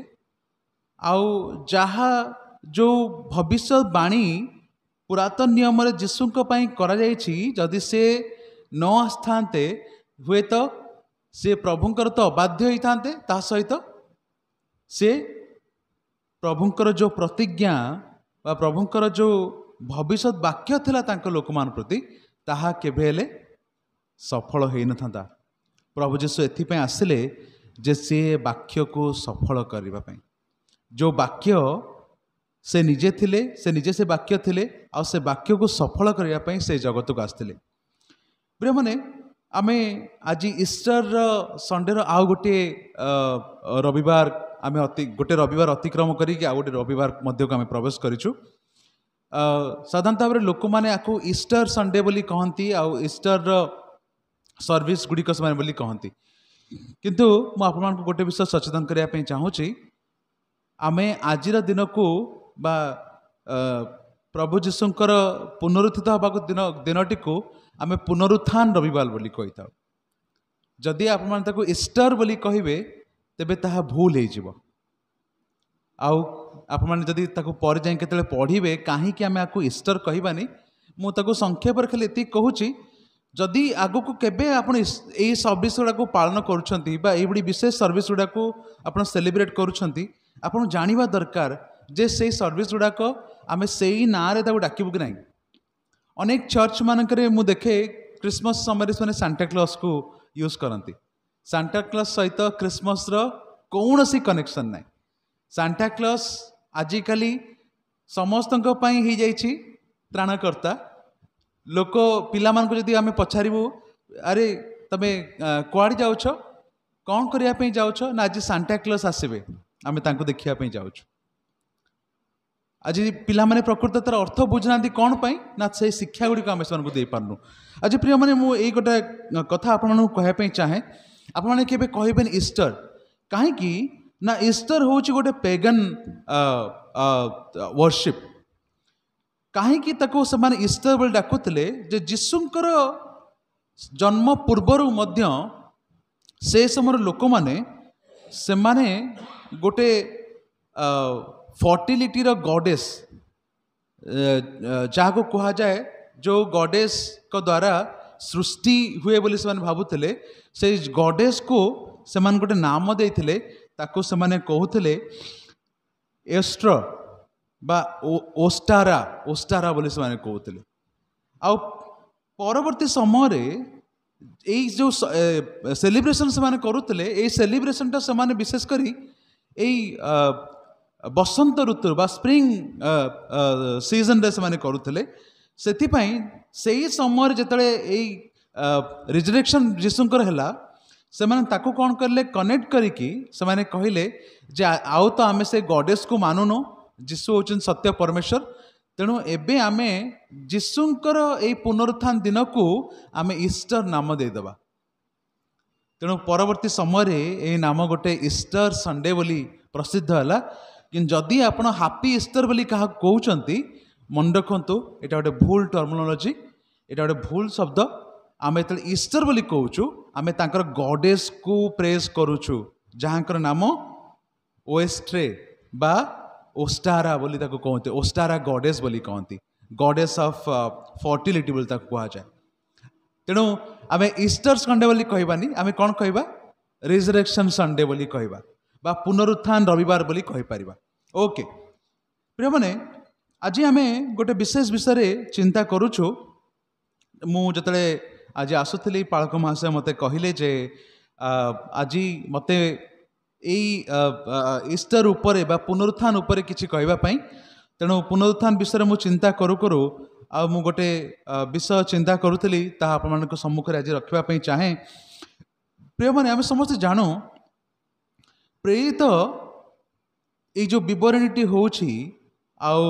आउ जहा जो भविष्यवाणी पुरातन नियम जीशु करा जायछि जदि से न आसते हुए तो से प्रभुंकर तो अबाध्य होते ता सहित से प्रभुंकर जो प्रतिज्ञा व प्रभुंकर जो भविष्य वाक्य थिला तांको लोक मान प्रति ताहा केबे हेले सफल होई न थांता। प्रभु जीशु एथिपई आसिले जे से वाक्य को सफल करबा पई जो वाक्य से निजे थिले से वाक्य थिले आ से वाक्य को सफल करबा पई से जगत को आस्थिले। प्रिय माने आमे आज ईस्टर संडे आउ गोटे रविवार आमे गोटे रविवार अतिक्रम करी आ गोटे रविवार मध्य को आमे प्रवेश करिछु। साधारणतः भाव लोक मैंने आपको ईस्टर संडे बोली कहती आउ ईस्टर सर्विस गुड़िक से बोली कहती किंतु मु आपन को गोटे विषय सचेतन करने चाहूँगी आमे आजिर दिन को बा प्रभु जीशुंकर पुनरुत्थित हवाक दिनटी को आमे पुनरुत्थान रविवार बोली कही था जदि आप ईस्टर बोली कहे तेबे ताहा भूल हो आउ आप जदि पर जाए केतले पढ़े कहीं आम आपको ईस्टर कहबानी मुझे संक्षेप खाली ये कहूँ जदि आग को केबे आपण यही सर्विस गुड़ा को पालन कर विशेष सर्विस गुड़ा को आप सेलिब्रेट कर जाना दरकार जे से सर्विस गुड़ाक आम से ना डाकबू कि ना। अनेक चर्च मानक मु देखे क्रिसमस समय से सांता क्लॉज को यूज करती सांता क्लॉज सहित क्रिसमस कौन सी कनेक्शन ना सांता क्लॉज आजिकल समस्त त्राणकर्ता लोक पिला मान जदि आम पचारू अरे तमे कुआड़े जाऊछ कौन करने जाऊछ ना आज सांता क्लॉज आसबे आम देखापी जाऊँ आज पिला माने प्रकृत तार अर्थ बुझना कौन पाई ना से शिक्षा गुड़िक आम से दे पार्नु। आज प्रिय मैंने मुझे गोटे कथा आपको कहवाई चाहे आपने केबे कहबेन ईस्टर कहीं ना ईस्टर हूँ गोटे पेगन वर्शिप कहीं से ईस्टर बोली डाकुले जे जीशुंकर जन्म पूर्वर से समय लोक मैंने गोटे फर्टिलिटी गॉडेस जहाँ को कहा जाए जो गॉडेस को द्वारा सृष्टि हुए बोली से भावुले से गॉडेस को से गोटे नाम देते ताको से कहते एस्ट्र बा ओस्टारा ओस्टारा बोली से कहते आउ परवर्ती समय এই जो सेलिब्रेशन से माने करुले এই सेलिब्रेशनटा से माने विशेष करी এই बसंत ऋतु बा स्प्रिंग सीजन रे से माने करुले सेथिपाई सेही समय जेतले এই रिजरेक्शन जीशुंकर हैला से माने ताको कौन करले कनेक्ट करिकी से माने कहले जे आउ तो आमे से गॉडेस को मानुनो जीशु होचन सत्य परमेश्वर तेणु एबे आमे जीशुंकर एई पुनरुत्थान दिन को आमे ईस्टर नाम देदेबा तेणु परवर्ती समय ए नाम गोटे ईस्टर संडे बोली प्रसिद्ध है कि जदि आपण हापी ईस्टर बोली क्या कहते मन रखु एटा गोटे भूल टर्मिनोलॉजी एटा गोटे भूल शब्द आम जो ईस्टर बोली कहूँ आम तांकर गॉडेस को प्रेज करुचु जहाँकर नाम ओएस्ट्रे बा ओस्टारा बोली ताको कहते ओस्टारा गॉडेस बोली कहती गॉडेस ऑफ फर्टिलिटी बोली ताको कहा जाए तेणु आम ईस्टर संडे बोली कहबानी आम कौन कहबा रिजरेक्शन संडे बोली कहबा बा पुनरुत्थान रविवार बोली कहि परिबा ओके प्रिय माने आज आम गोटे विशेष विषय चिंता करुछु मु जतले आज आसुथली पालक महाशय मते कहले जे आज मते ईस्टर उपरे बा पुनरुत्थान उपरे किछि कहबा पई तेणु पुनरुत्थान विषय मु चिंता करू करू आ मु गोटे विषय चिंता करुथली ता आप मानक सम्मुख आज रखिबा पई चाहे प्रिय माने आम समस्त जानो प्रेरित ये जो विवरणीटी होछि आउ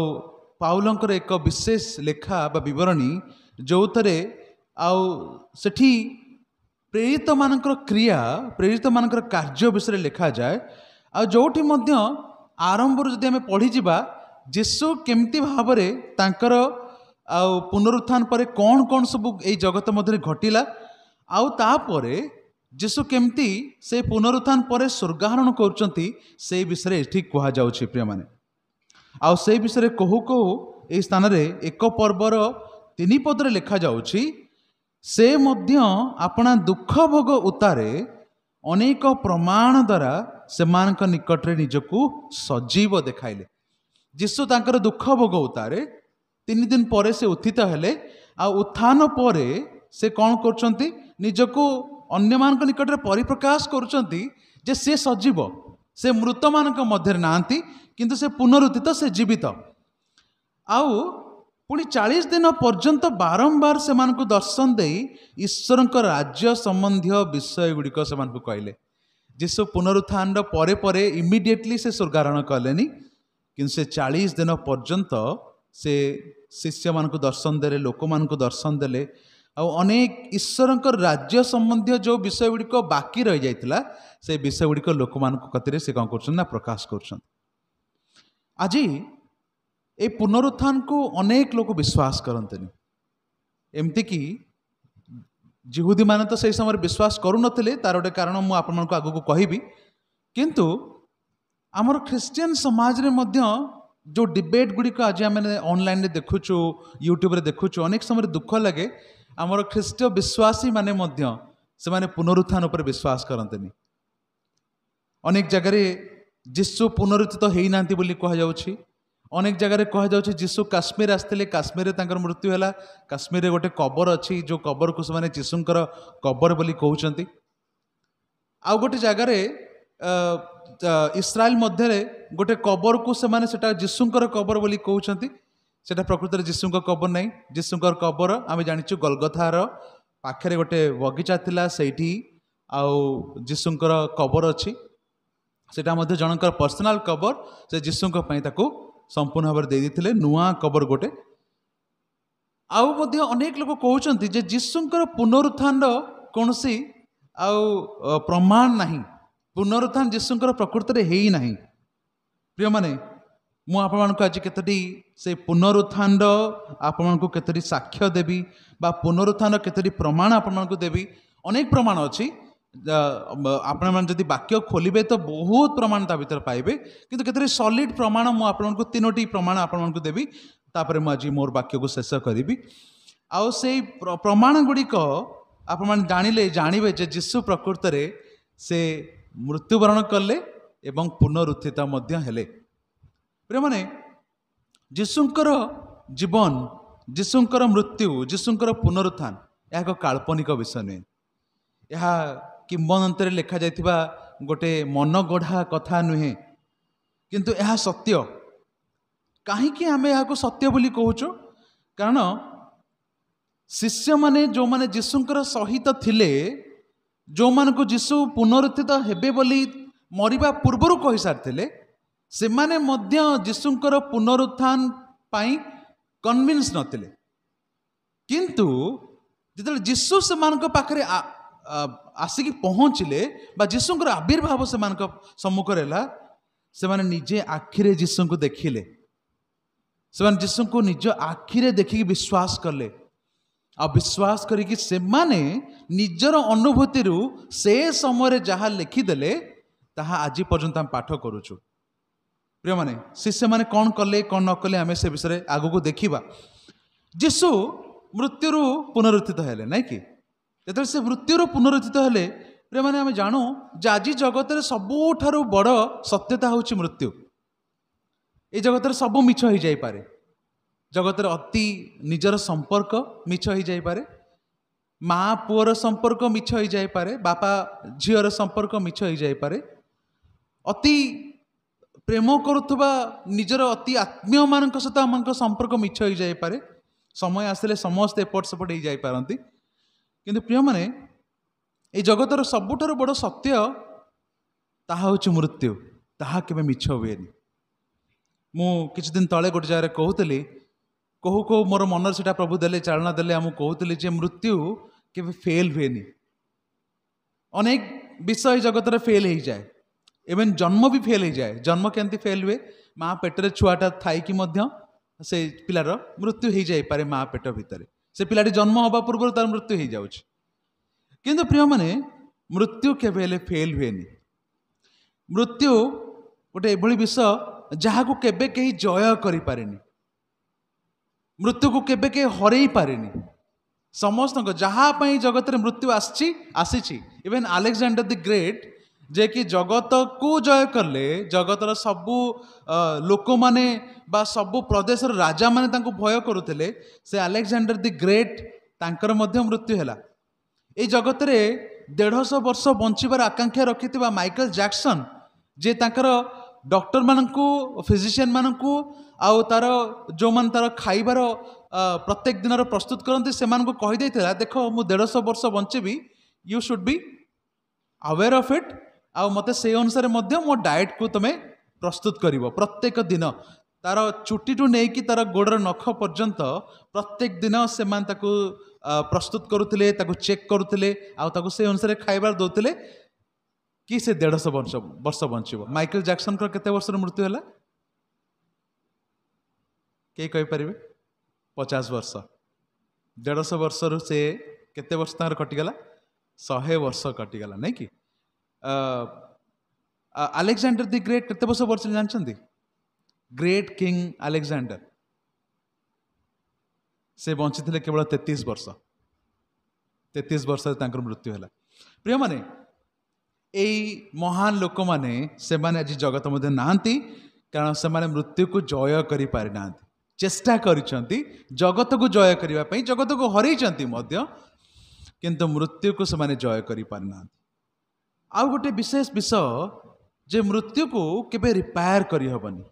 पाउलंकर एक विशेष लेखा बा विवरणी जो थरे आउ सेठी प्रेरित मानकर क्रिया प्रेरित मानकर कार्य विषय लिखा जाए आ जोठी मध्य आरंभ जदि आम पढ़ी जिबा जीशु केमती भाव रे तांकर आउ पुनरुत्थान पर कौन कौन सब ए जगत मध्य घटिला आउ तापरे जीशु केमती से पुनरुत्थान पर स्वर्गारोहण करचंती से विषय ठीक कहा जाउछि प्रिय माने आउ से विषय कहू कहू ए स्थान रे एक पर्वर 3 पद रे लिखा जाउछि से मध्य अपना दुख भोग उतारे अनेक प्रमाण द्वारा सेमानक निकट रे निजको सजीव देखाइले जीशु तांकर दुख भोग उतारे 3 दिन पर से उत्थित हेले आ उत्थान पर से कौन करचंती निजको अन्य मानक निकट रे परिप्रकाश करुचंती जे से सजीव से मृत मानक मध्य नांती किंतु से पुनरुत्थित से जीवित आउ पुणी 40 दिन पर्यंत बारंबार से मानक दर्शन दे ईश्वर राज्य संबंधी विषय गुड़िक से मानक कहले जीशु पुनरुत्थान परे परे इमिडिएटली से स्वर्गारोहण कलेनी किंतु से 40 दिन पर्यंत से शिष्य मानक दर्शन देले लोक मानक दर्शन देले आ अनेक ईश्वर राज्य संबंधी जो विषय गुड़िक बाकी रही जाइतिला से विषय गुड़िक लोक मानक कतिरे से कौन कर प्रकाश कर आज ए पुनरुत्थान को अनेक लोग विश्वास करते एमती कि जिहुदी माने तो सही समय विश्वास करू नथिले तार गोटे कारण मु आपण मानक आगु को कहबी किंतु आमर ख्रिस्टियन समाज रे मध्य जो डिबेट गुड़िक आज आम ऑनलाइन देखुचु यूट्यूब रे देखुचु अनेक समय दुख लगे आमर ख्रिस्ट विश्वासी माने मध्य से माने पुनरुत्थान उपर विश्वास करते अनेक जगह जीशु पुनरुत्थित होई नांती बोली कह जाउछि अनेक जगह कह जाउछि जीशु काश्मीर आसते काश्मीर तांकर मृत्यु है काश्मीर गोटे कबर अच्छी जो कबर को से जीशुंकर कबर बोली कहउछंती आउ गोटे जगार इस्राएल मध्य गोटे कबर को से जीशुंकर कबर बोली कहउछंती सेटा प्रकृत में जीशुंकर कबर नहीं जीशुंकर कबर आम जानिछु गलगथार पाखरे गोटे बगीचा थिला सेठी आउ जीशुंकर कबर अच्छी सेटा मध्य जनकर पर्सनाल कबर से जीशुंक पई ताको संपूर्ण भाव दे देथिले नुआ कबर गोटे आउ मध्य अनेक लोग कहउछंती जे जीशुंकर पुनरुत्थान कोनसी आउ प्रमाण नहीं पुनरुत्थान जीशुंकर प्रकृत में हेई नहीं प्रिय माने मु आपण आज केतोटी से पुनरुत्थान आपण केतोटी साक्ष्य देवी बा पुनरुत्थान केतोटी प्रमाण आपण देवी अनेक प्रमाण अच्छी आपण मैंने जदि वाक्य खोलिबे तो बहुत प्रमाण ता भीतर पाइबे किंतु केतोटी सॉलिड प्रमाण मु आपण को 3टी प्रमाण आपण देवी तापर मु आज मोर वाक्य को शेष करी आउ से प्रमाण गुड़िक आपण मैंने जानिले जानवे जे जीशु प्रकृत रे से मृत्युवरण कले एवं पुनरुत्थित मध्य हेले प्रिय माने जीशुंकर जीवन ଯୀଶୁଙ୍କର ମୃତ୍ୟୁ ଯୀଶୁଙ୍କର ପୁନରୁତ୍ଥାନ ଏହା ଏକ କାଳ୍ପନିକ ବିଷୟ ନୁହେଁ। ଏହା କିମ୍ବଦନ୍ତୀରେ ଲେଖାଯାଇଥିବା ଗୋଟେ ମନଗଢ଼ା କଥା ନୁହେଁ, କିନ୍ତୁ ଏହା ସତ୍ୟ। କାହିଁକି ଆମେ ଏହାକୁ ସତ୍ୟ ବୋଲି କହୁଛୁ? କାରଣ ଶିଷ୍ୟମାନେ ଯେଉଁମାନେ ଯୀଶୁଙ୍କର ସହିତ ଥିଲେ, ଯେଉଁମାନଙ୍କୁ ଯୀଶୁ ପୁନରୁତ୍ଥିତ ହେବେ ବୋଲି ମରିବା ପୂର୍ବରୁ କହିସାରିଥିଲେ, ସେମାନେ ମଧ୍ୟ ଯୀଶୁଙ୍କର ପୁନରୁତ୍ଥାନ ପାଇଁ କନଭିନ୍ସ ନଥିଲେ। କିନ୍ତୁ ଯେତେବେଳେ ଯୀଶୁ ସେମାନଙ୍କ ପାଖରେ ଆସିକି ପହଞ୍ଚିଲେ ବା ଯୀଶୁଙ୍କର ଆବିର୍ଭାବ ସେମାନଙ୍କ ସମ୍ମୁଖରେ ହେଲା, ସେମାନେ ନିଜେ ଆଖିରେ ଯୀଶୁଙ୍କୁ ଦେଖିଲେ। ସେମାନେ ଯୀଶୁଙ୍କୁ ନିଜ ଆଖିରେ ଦେଖିକି ବିଶ୍ୱାସ କଲେ। ଆଉ ବିଶ୍ୱାସ କରିକି ସେମାନେ ନିଜର ଅନୁଭୂତିରୁ ସେ ସମୟରେ ଯାହା ଲେଖିଦେଲେ ତାହା ଆଜି ପର୍ଯ୍ୟନ୍ତ ଆମେ ପାଠ କରୁଛୁ। ପ୍ରିୟମାନେ, ଶିଷ୍ୟମାନେ କ'ଣ କଲେ କ'ଣ ନ କଲେ ଆମେ ସେ ବିଷୟରେ ଆଗକୁ ଦେଖିବା। ଯୀଶୁ ମୃତ୍ୟୁରୁ ପୁନରୁତ୍ଥିତ ହେଲେ, ନାଇଁ କି? ଯେତେବେଳେ ସେ ମୃତ୍ୟୁରୁ ପୁନରୁତ୍ଥିତ ହେଲେ, ପ୍ରିୟମାନେ, ଆମେ ଜାଣୁ ଯେ ଆଜି ଜଗତରେ ସବୁଠାରୁ ବଡ଼ ସତ୍ୟତା ହେଉଛି ମୃତ୍ୟୁ। এই ଜଗତରେ ସବୁ ମିଛ ହୋଇଯାଇପାରେ। ଜଗତରେ ଅତି ନିଜର ସମ୍ପର୍କ ମିଛ ହୋଇଯାଇପାରେ, ମା ପୁଅର ସମ୍ପର୍କ ମିଛ ହୋଇଯାଇପାରେ, ବାପା ଝିଅର ସମ୍ପର୍କ ମିଛ ହୋଇଯାଇପାରେ, ଅତି ପ୍ରେମ କରୁଥିବା ନିଜର ଅତି ଆତ୍ମୀୟମାନଙ୍କ ସହିତ ଆମଙ୍କ ସମ୍ପର୍କ ମିଛ ହୋଇଯାଇପାରେ। ସମୟ ଆସିଲେ ସମସ୍ତେ ଏପଟ ସେପଟ ହୋଇଯାଇପାରନ୍ତି। କିନ୍ତୁ ପ୍ରିୟମାନେ, এই ଜଗତର ସବୁଠାରୁ ବଡ଼ ସତ୍ୟ ତାହା ହେଉଛି ମୃତ୍ୟୁ। ତାହା କେବେ ମିଛ ହୁଏନି। ମୁଁ କିଛି ଦିନ ତଳେ ଗୋଟେ ଜାଗାରେ କହୁଥିଲି, କହୁ କହୁ ମୋର ମନରେ ସେଟା ପ୍ରଭୁ ଦେଲେ, ଚାଳନା ଦେଲେ। ମୁଁ କହୁଥିଲି ଯେ ମୃତ୍ୟୁ କେବେ ଫେଲ୍ ହୁଏନି। ଅନେକ ବିଷୟ ଜଗତରେ ଫେଲ୍ ହେଇଯାଏ। ଇଭେନ୍ ଜନ୍ମ ବି ଫେଲ୍ ହେଇଯାଏ। ଜନ୍ମ କେମିତି ଫେଲ୍ ହୁଏ? ମା ପେଟରେ ଛୁଆଟା ଥାଇକି ମଧ୍ୟ ସେ ପିଲାର ମୃତ୍ୟୁ ହେଇଯାଇପାରେ। ମା ପେଟ ଭିତରେ ସେ ପିଲାଟି ଜନ୍ମ ହେବା ପୂର୍ବରୁ ତାର ମୃତ୍ୟୁ ହେଇଯାଉଛି। କିନ୍ତୁ ପ୍ରିୟମାନେ, ମୃତ୍ୟୁ କେବେ ହେଲେ ଫେଲ୍ ହୁଏନି। ମୃତ୍ୟୁ ଗୋଟେ ଏଭଳି ବିଷୟ ଯାହାକୁ କେବେ କେହି ଜୟ କରିପାରେନି। ମୃତ୍ୟୁକୁ କେବେ କେହି ହରେଇ ପାରେନି। ସମସ୍ତଙ୍କ ଯାହା ପାଇଁ ଜଗତରେ ମୃତ୍ୟୁ ଆସିଛି। ଇଭେନ୍ ଆଲେକ୍ସାଣ୍ଡର ଦି ଗ୍ରେଟ୍, ଯେ କି ଜଗତକୁ ଜୟ କଲେ, ଜଗତର ସବୁ ଲୋକମାନେ ବା ସବୁ ପ୍ରଦେଶର ରାଜାମାନେ ତାଙ୍କୁ ଭୟ କରୁଥିଲେ, ସେ ଆଲେକ୍ସାଣ୍ଡର ଦି ଗ୍ରେଟ୍, ତାଙ୍କର ମଧ୍ୟ ମୃତ୍ୟୁ ହେଲା। এই ଜଗତରେ 150 ବର୍ଷ ବଞ୍ଚିବାର ଆକାଂକ୍ଷା ରଖିଥିବା ମାଇକେଲ ଜ୍ୟାକ୍ସନ୍, ଯେ ତାଙ୍କର ଡକ୍ଟରମାନଙ୍କୁ, ଫିଜିସିଆନ୍ ମାନଙ୍କୁ ଆଉ ତାର ଯେଉଁମାନେ ତାର ଖାଇବାର ପ୍ରତ୍ୟେକ ଦିନର ପ୍ରସ୍ତୁତ କରନ୍ତି, ସେମାନଙ୍କୁ କହିଦେଇଥିଲା, ଦେଖ ମୁଁ 150 ବର୍ଷ ବଞ୍ଚିବି, you should be aware of it. ଆଉ ମୋତେ ସେଇ ଅନୁସାରେ ମଧ୍ୟ ମୋ ଡାଏଟ୍କୁ ତୁମେ ପ୍ରସ୍ତୁତ କରିବ। ପ୍ରତ୍ୟେକ ଦିନ ତାର ଚୁଟିଠୁ ନେଇକି ତାର ଗୋଡ଼ର ନଖ ପର୍ଯ୍ୟନ୍ତ ପ୍ରତ୍ୟେକ ଦିନ ସେମାନେ ତାକୁ ପ୍ରସ୍ତୁତ କରୁଥିଲେ, ତାକୁ ଚେକ୍ କରୁଥିଲେ, ଆଉ ତାକୁ ସେଇ ଅନୁସାରେ ଖାଇବାର ଦେଉଥିଲେ କି ସେ 150 ବର୍ଷ ବଞ୍ଚିବ। ମାଇକେଲ ଜ୍ୟାକ୍ସନଙ୍କର କେତେ ବର୍ଷର ମୃତ୍ୟୁ ହେଲା? କେହି କହିପାରିବେ? 50 ବର୍ଷ। 150 ବର୍ଷରୁ ସେ କେତେ ବର୍ଷ ତାଙ୍କର କଟିଗଲା? 100 ବର୍ଷ କଟିଗଲା, ନାଇଁ କି? ଆଲେକ୍ସାଣ୍ଡର ଦି ଗ୍ରେଟ୍ କେତେ ବର୍ଷ ବଞ୍ଚିଲେ ଜାଣିଛନ୍ତି? ଗ୍ରେଟ୍ କିଙ୍ଗ ଆଲେକ୍ସାଣ୍ଡର, ସେ ବଞ୍ଚିଥିଲେ କେବଳ 33 ବର୍ଷ। 33 ବର୍ଷରେ ତାଙ୍କର ମୃତ୍ୟୁ ହେଲା। ପ୍ରିୟମାନେ, এই ମହାନ ଲୋକମାନେ, ସେମାନେ ଆଜି ଜଗତ ମଧ୍ୟ ନାହାନ୍ତି, କାରଣ ସେମାନେ ମୃତ୍ୟୁକୁ ଜୟ କରିପାରିନାହାନ୍ତି। ଚେଷ୍ଟା କରିଛନ୍ତି ଜଗତକୁ ଜୟ କରିବା ପାଇଁ, ଜଗତକୁ ହରେଇଛନ୍ତି ମଧ୍ୟ, କିନ୍ତୁ ମୃତ୍ୟୁକୁ ସେମାନେ ଜୟ କରିପାରିନାହାନ୍ତି। ଆଉ ଗୋଟେ ବିଶେଷ ବିଷୟ ଯେ ମୃତ୍ୟୁକୁ କେବେ ରିପେୟାର କରିହେବନି।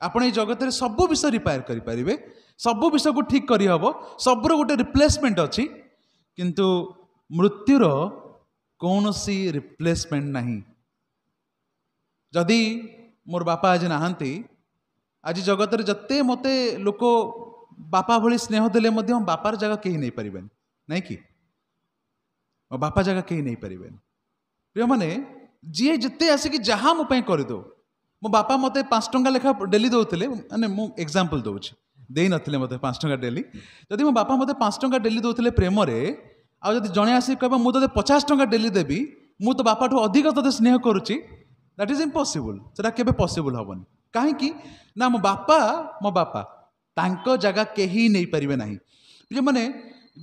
ଆପଣ এই ଜଗତରେ ସବୁ ବିଷୟ ରିପେୟାର କରିପାରିବେ, ସବୁ ବିଷୟକୁ ଠିକ୍ କରିହେବ, ସବୁର ଗୋଟେ ରିପ୍ଲେସମେଣ୍ଟ ଅଛି, କିନ୍ତୁ ମୃତ୍ୟୁର କୌଣସି ରିପ୍ଲେସମେଣ୍ଟ ନାହିଁ। ଯଦି ମୋର ବାପା ଆଜି ନାହାନ୍ତି, ଆଜି ଜଗତରେ ଯେତେ ମୋତେ ଲୋକ ବାପା ଭଳି ସ୍ନେହ ଦେଲେ ମଧ୍ୟ ବାପାର ଜାଗା କେହି ନେଇପାରିବେନି, ନାଇଁ କି? ମୋ ବାପା ଜାଗା କେହି ନେଇପାରିବେନି। ପ୍ରିୟମାନେ, ଯିଏ ଯେତେ ଆସିକି ଯାହା ମୋ ପାଇଁ କରିଦେଉ, ମୋ ବାପା ମୋତେ 5 ଟଙ୍କା ଲେଖା ଡେଲି ଦେଉଥିଲେ, ମାନେ ମୁଁ ଏକ୍ଜାମ୍ପଲ୍ ଦେଉଛି, ଦେଇନଥିଲେ ମୋତେ 5 ଟଙ୍କା ଡେଲି। ଯଦି ମୋ ବାପା ମୋତେ 5 ଟଙ୍କା ଡେଲି ଦେଉଥିଲେ ପ୍ରେମରେ, ଆଉ ଯଦି ଜଣେ ଆସିକି କହିବ ମୁଁ ତୋତେ 50 ଟଙ୍କା ଡେଲି ଦେବି, ମୁଁ ତ ବାପାଠୁ ଅଧିକ ତୋତେ ସ୍ନେହ କରୁଛି, ଦ୍ୟାଟ୍ ଇଜ୍ ଇମ୍ପସିବୁଲ୍। ସେଟା କେବେ ପସିବୁଲ୍ ହେବନି। କାହିଁକି ନା ମୋ ବାପା ତାଙ୍କ ଜାଗା କେହି ନେଇପାରିବେ ନାହିଁ। ମାନେ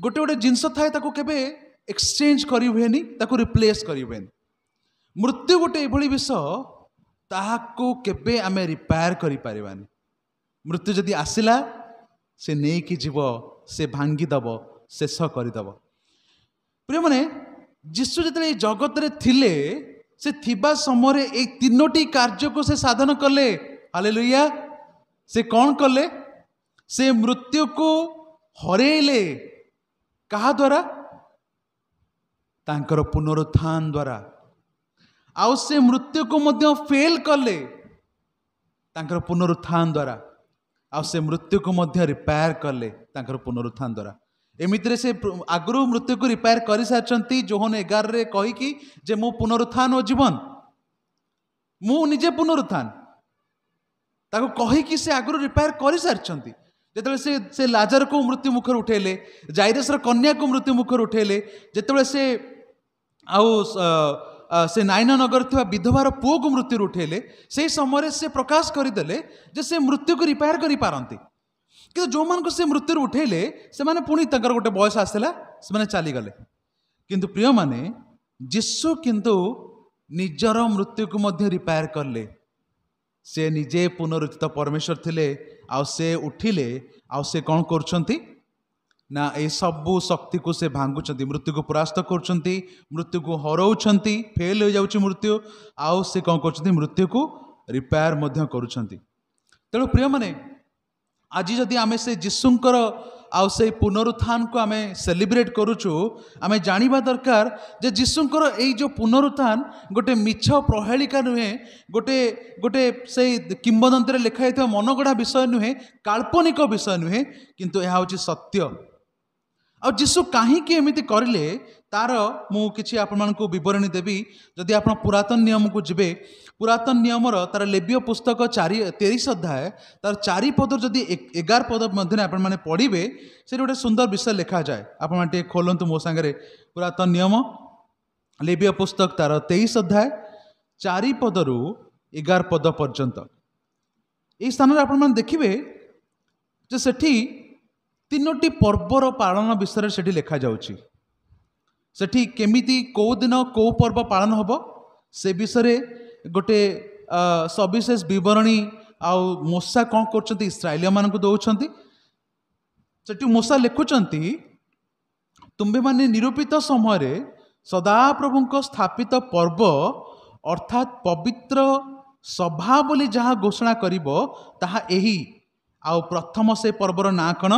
ଗୋଟେ ଗୋଟେ ଜିନିଷ ଥାଏ, ତାକୁ କେବେ ଏକ୍ସଚେଞ୍ଜ କରି ହୁଏନି, ତାକୁ ରିପ୍ଲେସ୍ କରି ହୁଏନି। ମୃତ୍ୟୁ ଗୋଟେ ଏଭଳି ବିଷୟ, ତାହାକୁ କେବେ ଆମେ ରିପେୟାର କରିପାରିବାନି। ମୃତ୍ୟୁ ଯଦି ଆସିଲା, से नहीं जीव से भांगीदेव शेष करदेव। प्रिय मैंने जीशु जो जगत रे थिले से थिबा समय ए तीनोटी कार्य को से साधन कले। हालेलुया। से कौन कले? से मृत्यु को हरेले। कहा द्वारा? तांकर पुनरुत्थान द्वारा। आउ से मृत्यु को मध्य फेल कले तांकर पुनरुत्थान द्वारा। आउ से मृत्यु को मध्य रिपेयर कले तांकर पुनरुत्थान द्वारा। एमितिरे से आगु मृत्यु को रिपेयर कर सारी जोहन 11 रे कही कि जे मु पुनरुत्थान और जीवन मु निजे पुनरुत्थान ताको कही कि से आगु रिपेयर कर सारी। जिते से लाजर को मृत्यु मुखर उठेले, जाइरस कन्या को मृत्यु मुखर उठेले, जिते से से नाइन नगर थी विधवार पुओ को मृत्यु उठेले, से समय से प्रकाश करदेले जे से मृत्यु को रिपेयर कर पारती। कि जो मान को से मृत्यु उठेले से माने पुणी तंकर गोटे बयस आसला से माने चलीगले। किंतु प्रिय माने जीशु किंतु निजर मृत्यु को मध्य रिपेयर करले। से निजे पुनरुत्थित परमेश्वर थिले आउ से उठिले आउ से कौन करछंती ना ए सबू शक्ति को से भांगुचंती, मृत्यु को परास्त करछंती, मृत्यु को हरौछंती, फेल हो जाउची मृत्यु आउ से कौन करछंती मृत्यु को रिपेयर मध्य करूछंती। तेणु प्रिय माने आज जदि आमे से जीशुंकर आउ से पुनरुत्थान को आमे सेलिब्रेट करूछु, आमे जानिबा दरकार जे जीशुंकर एई जो पुनरुत्थान गोटे मिछ प्रहेलिका नुहे, गोटे गोटे से किंबदंती लिखा होता मनगढ़ा विषय नुहे, काल्पनिक विषय नुहे, किंतु यह हूँ सत्य। आ जीशु कहीं एमती करें तार मु किछि आपको बरणी देवी। जदि आप पुरातन नियम को जीवे, पुरातन नियमर तार लेवीय पुस्तक 23 अध्याय तार 4 पद जदि 11 पद मध्य आप पढ़े से गोटे सुंदर विषय लिखा जाए। आप खोलतु मो सांगे पुरातन नियम लेवीय पुस्तक तार 23 अध्याय 4 पदरु 11 पद पर्यंत। यही स्थान आप देखिए जे सेठी 3टी पर्वर पालन विषय से लिखा जाउची। सेठी केमिति को दिन को पर्व पालन हम से विषय गोटे सविशेष विवरणी आउ मूसा कौन कर इस्राएलिया मानक दौरान सेठी मूसा लिखुंट तुम्बे माने निरूपित समय सदाप्रभु को स्थापित पर्व अर्थात पवित्र सभा बोली जहाँ घोषणा करिबो ताहा एही। आउ प्रथम से पर्वर ना कण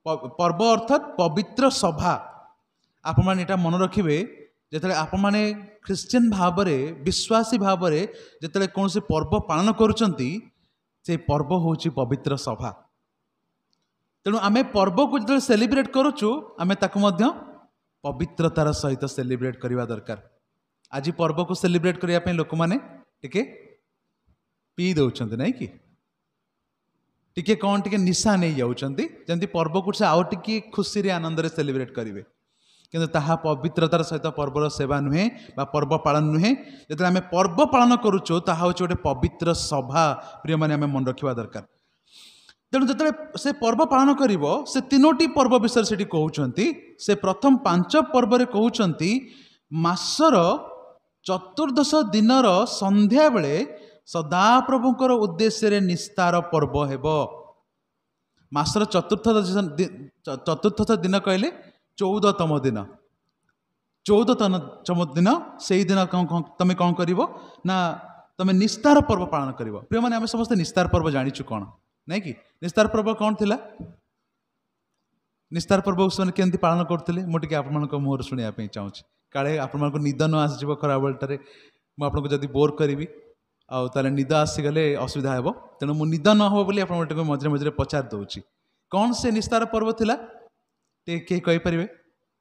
पर्व अर्थात पवित्र सभा। आप मैंने यहाँ मन रखिए जिते आप ख्रिश्चियन भाव में विश्वासी भाव में जिते कौन से पर्व पालन करुँचे से पर्व हूँ पवित्र सभा। तेणु आम पर्व को जो सेलिब्रेट करुचु आम ताकू पवित्रतार सहित सेलिब्रेट करवा दरकार। आज पर्व को सेलिब्रेट करने लोक मैंने टिके पी दौरान नहीं कि टिके कौन टिके निशा नहीं जाऊँगी जमी पर्व को आउ टिके खुशी रे आनंद रे सेलिब्रेट करेंगे, किंतु ताहा पवित्रतार सहित पर्वर सेवा नुहे बा पर्व पालन नुहे। जो आम पर्व पालन करुचु ताहा हूँ गोटे पवित्र सभा। प्रिय माने आम मन रखा दरकार। तेणु जो से पर्व पालन कर से 3टी पर्व विषय से कहते से प्रथम 5 पर्व कहते मासर चतुर्दश दिनर संध्या बेले सदाप्रभुंकर उद्देश्य निस्तार पर्व हेब। मासर चतुर्थ दिन कहले 14तम दिन। 14तम दिन से दिन तुम कौन कर ना तुम निस्तार पर्व पालन कर। प्रिय माने आम समस्त निस्तार पर्व जानीचु कौन नहीं कि निस्तार पर्व कौन थिला? निस्तार पर्व से केमती पालन करते मुझे आप मुहर शुणापी चाहूँगी काले आप निद न आसो खरा बेलटे मुझे जब बोर करी आने निद आसीगले असुविधा हे। तेणु मु निद न हो बोली आप मझे मझे पचार दूची कौन से निस्तार पर्व थिला किए कहींपारे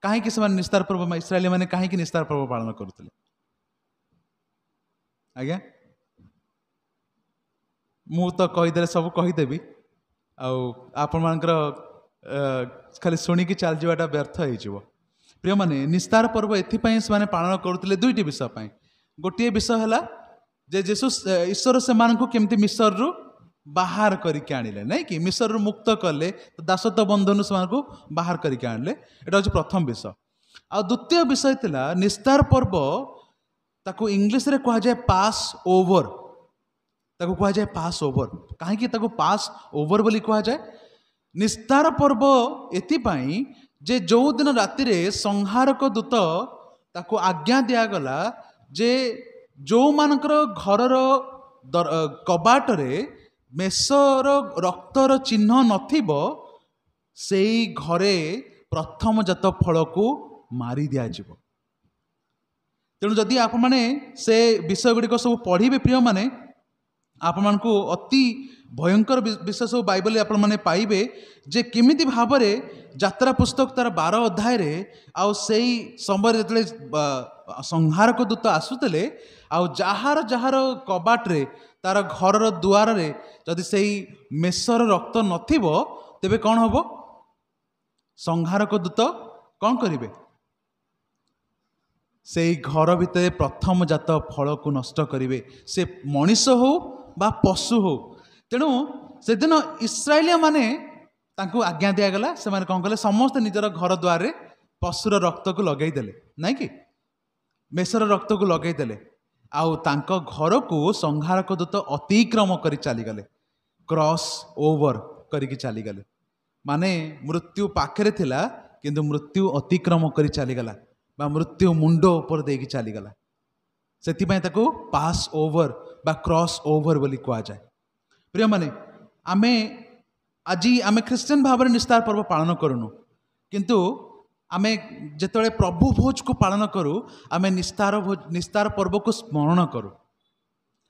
कहीं से निस्तार पर्व इस्राएली मैंने कहीं निस्तार पर्व पालन करुले? आज्ञा मु तो कहीदे सब कहीदेवी आपण मानकर खाली शुणिकी चल जावाटा व्यर्थ हो। प्रिय माने निस्तार पर्व एथिपाई से पालन करुले 2टी विषय। गोटे विषय है जे जेसु ईश्वर से केमती मिस्र रु बाहर करके आनिले नहीं कि मिस्र रु मुक्त कले दासत्व बंधन से बाहर करके आनिले। एटा हूँ प्रथम विषय। आ द्वितीय विषय थिला निस्तार पर्व ताको इंग्लिश रे कहा जाए पास ओवर। ताको कहा जाए पास ओवर। कहीं ताको पास ओवर बोली कहा जाए निस्तार पर्व एथिपाई जे जो दिन राति संहारक दूत ताको आज्ञा दिगला जे जो मानकर घरर कबाटरे मेषर रक्तर चिन्ह नथिबो सेई घरे प्रथम जात फल को मारी दिया जीवो। तेणु जदि आप माने से विषय गुड़िक सब पढ़िबे प्रिय माने आप मानकु अति भयंकर विषय सब बाइबल आप माने पाइबे जे केमिति भाबरे यात्रा पुस्तक तार 12 अध्याय रे आउ सेई समय जतले संहारक दूत आसुतले आउ जहार जहार कबाट रे तार घरर दुआर रे जदि सेई मेषर रक्त नथिबो तेबे कौन हबो संहारक दूत कौन करिवे से घर भितर प्रथम जात फल को नष्ट करिवे से मनीष हो बा पशु हो। तेणु से दिन इस्राएलिया माने तांको आज्ञा दिगला से माने कौन कले समस्त निजर घर द्वार रे पशुर रक्त को लगई देले नाइ कि मेषर रक्त को लगई देले आउ तांको घर को संहारक दूत अतिक्रम करी चली गले क्रॉस ओवर करी चली गले माने मृत्यु पाखरे थिला किंतु मृत्यु अतिक्रम करी चली गला बा मृत्यु मुंड ऊपर देकी चली गला सेतिपय ताको पास ओवर बा क्रॉस ओवर बोली कहा जाए। प्रिय माने आमे आज आमे ख्रिस्टियन भाव में निस्तार पर्व पालन करूनु किंतु आमे जेतले प्रभु भोज को पालन करू आमे निस्तार पर्व को स्मरण करू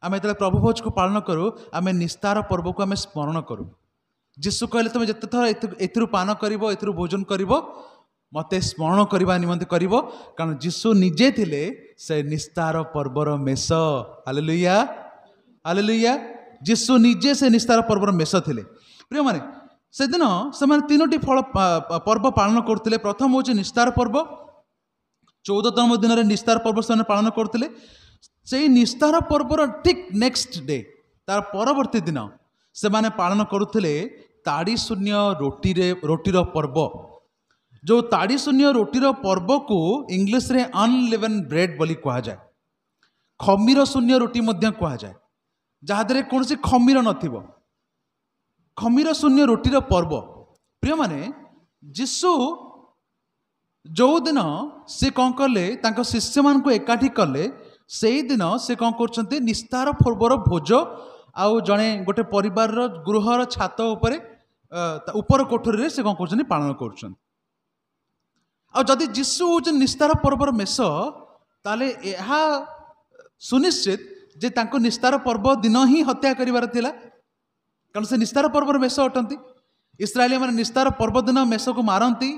आमे जेतले प्रभु भोज को पालन करू आमे निस्तार पर्व को आमे स्मरण करू। जीशु कहले तुम जिते थर एथिरु पान करिवो एथिरु भोजन करिवो मते स्मरण करने निमंते करिवो कारण जीशु निजे थिले से निस्तार पर्वर मेष। Hallelujah hallelujah. जीशु निजे से निस्तार पर्वर मेष थिले। प्रिय माने से दिन से माने तीनोटी फल पर्व पालन करथिले। प्रथम होचे निस्तार पर्व 14तम दिन रे निस्तार पर्व से पालन करथिले। से निस्तार पर्वर ठीक नेक्स्ट डे तार परवर्ती दिन से माने पालन करुथिले ताड़ी शून्य रोटीर पर्व। जो ताड़ी शून्य रोटीर पर्व को इंग्लिश रे अनलिवेन ब्रेड बोली कहा जाए। खमीर शून्य रोटी मध्य कहा जाए जहादरे कौन सी खमीर नथिबो खमीर शून्य रोटीर पर्व। प्रिय माने जीशु जो दिन से कौन कले तांको शिष्य मान को एकाठी कले से दिन से कौन करछन्ते निस्तार पर्वर भोज आउ जड़े गोटे परिवार गृहर छात उपर कोठरी से कौन कर पालन कर। जदि जीशु हूँ निस्तार पर्वर मेष ताले यह सुनिश्चित जे तांको निस्तार पर्व दिन ही हत्या करिवार थिला कारण से निस्तार पर्वर मेष अटंती। इस्राएली माने निस्तार पर्व दिन मेष को मारती।